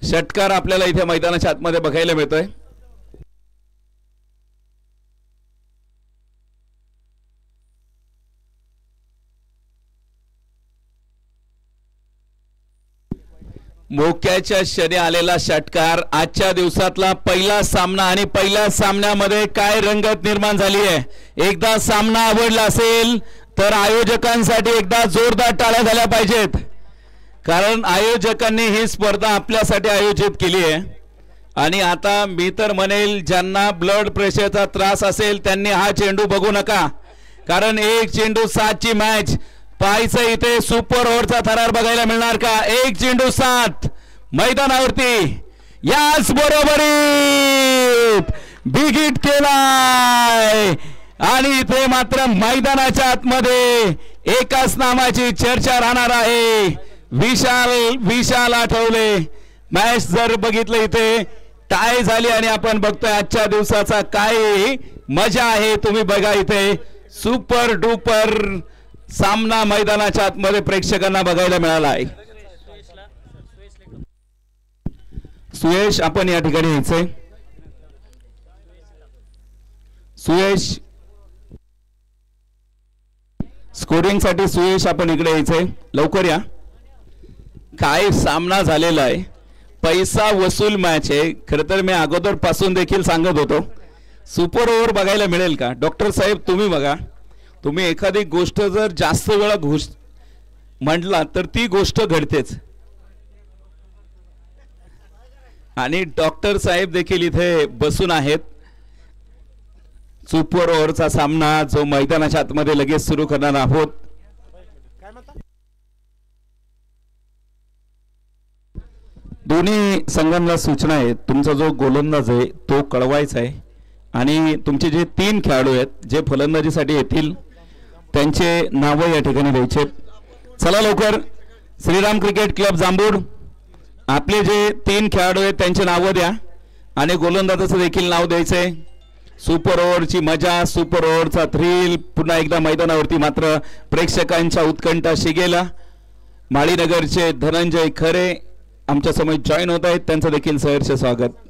षटकार आपल्याला इथे मैदानाच्या आतमध्ये बघायला मिळतोय. मोक्याच्या क्षणी आलेला षटकार, आजच्या दिवसातला पहिला सामना आणि पहिल्या सामन्यामध्ये काय रंगत निर्माण झाली आहे. एकदा सामना आवडला असेल तर आयोजकांसाठी एकदा जोरदार टाळ्या झाल्या पाहिजेत, कारण आयोजकांनी ही स्पर्धा आपल्यासाठी आयोजित केली आहे. आणि आता मी तर म्हणेल, ज्यांना ब्लड प्रेशरचा त्रास असेल त्यांनी हा चेंडू बघू नका, कारण 1 चेंडू 7 ची मॅच पाहायचं. इथे सुपर ओव्हरचा थरार बघायला मिळणार का? 1 चेंडू 7 मैदानावरती. याच बरोबरीत बिग हिट केलाय आणि इथे मात्र मैदानाच्या आतमध्ये एकाच नामाची चर्चा राहणार आहे, विशाल आठवले. मॅच जर बघितलं इथे टाय झाली आणि आपण बघतोय आजच्या दिवसाचा काय मजा आहे. तुम्ही बघा, इथे सुपर डुपर सामना मैदानाच्या आतमध्ये प्रेक्षकांना बघायला मिळाला आहे. सुयश, आपण या ठिकाणी यायचंय. सुयश, स्कोरिंग साठी सुयश आपण इकडे यायचंय, लवकर या. काय सामना झालेला आहे, पैसा वसूल मॅच आहे. खरं तर मी अगोदर पासून देखील सांगत होतो, सुपर ओव्हर बघायला मिळेल का. डॉक्टर साहेब, तुम्ही बघा, तुम्ही एखादी गोष्ट जर जास्त वेळा म्हटला तर ती गोष्ट घडतेच. आणि डॉक्टर साहेब देखील इथे बसून आहेत. सुपर ओव्हरचा सामना जो मैदानाच्या आतमध्ये लगेच सुरू करणार आहोत. दोन्ही संघांना सूचना आहे, तुमचा जो गोलंदाज आहे तो कळवायचा आहे आणि तुमचे जे 3 खेळाडू आहेत जे फलंदाजीसाठी येतील त्यांचे नाव या ठिकाणी द्यायचे. चला लवकर, श्रीराम क्रिकेट क्लब जांभूड, आपले जे 3 खेळाडू आहेत त्यांचे नाव द्या आणि गोलंदाजाचं देखील नाव द्यायचंय. सुपर ओव्हरची मजा, सुपर ओव्हरचा थ्रिल पुन्हा एकदा मैदानावरती मात्र प्रेक्षकांच्या उत्कंठा शिगेला. माळीनगरचे धनंजय खरे आमच्या समोर जॉईन होत आहेत, त्यांचं देखील सहर्ष स्वागत.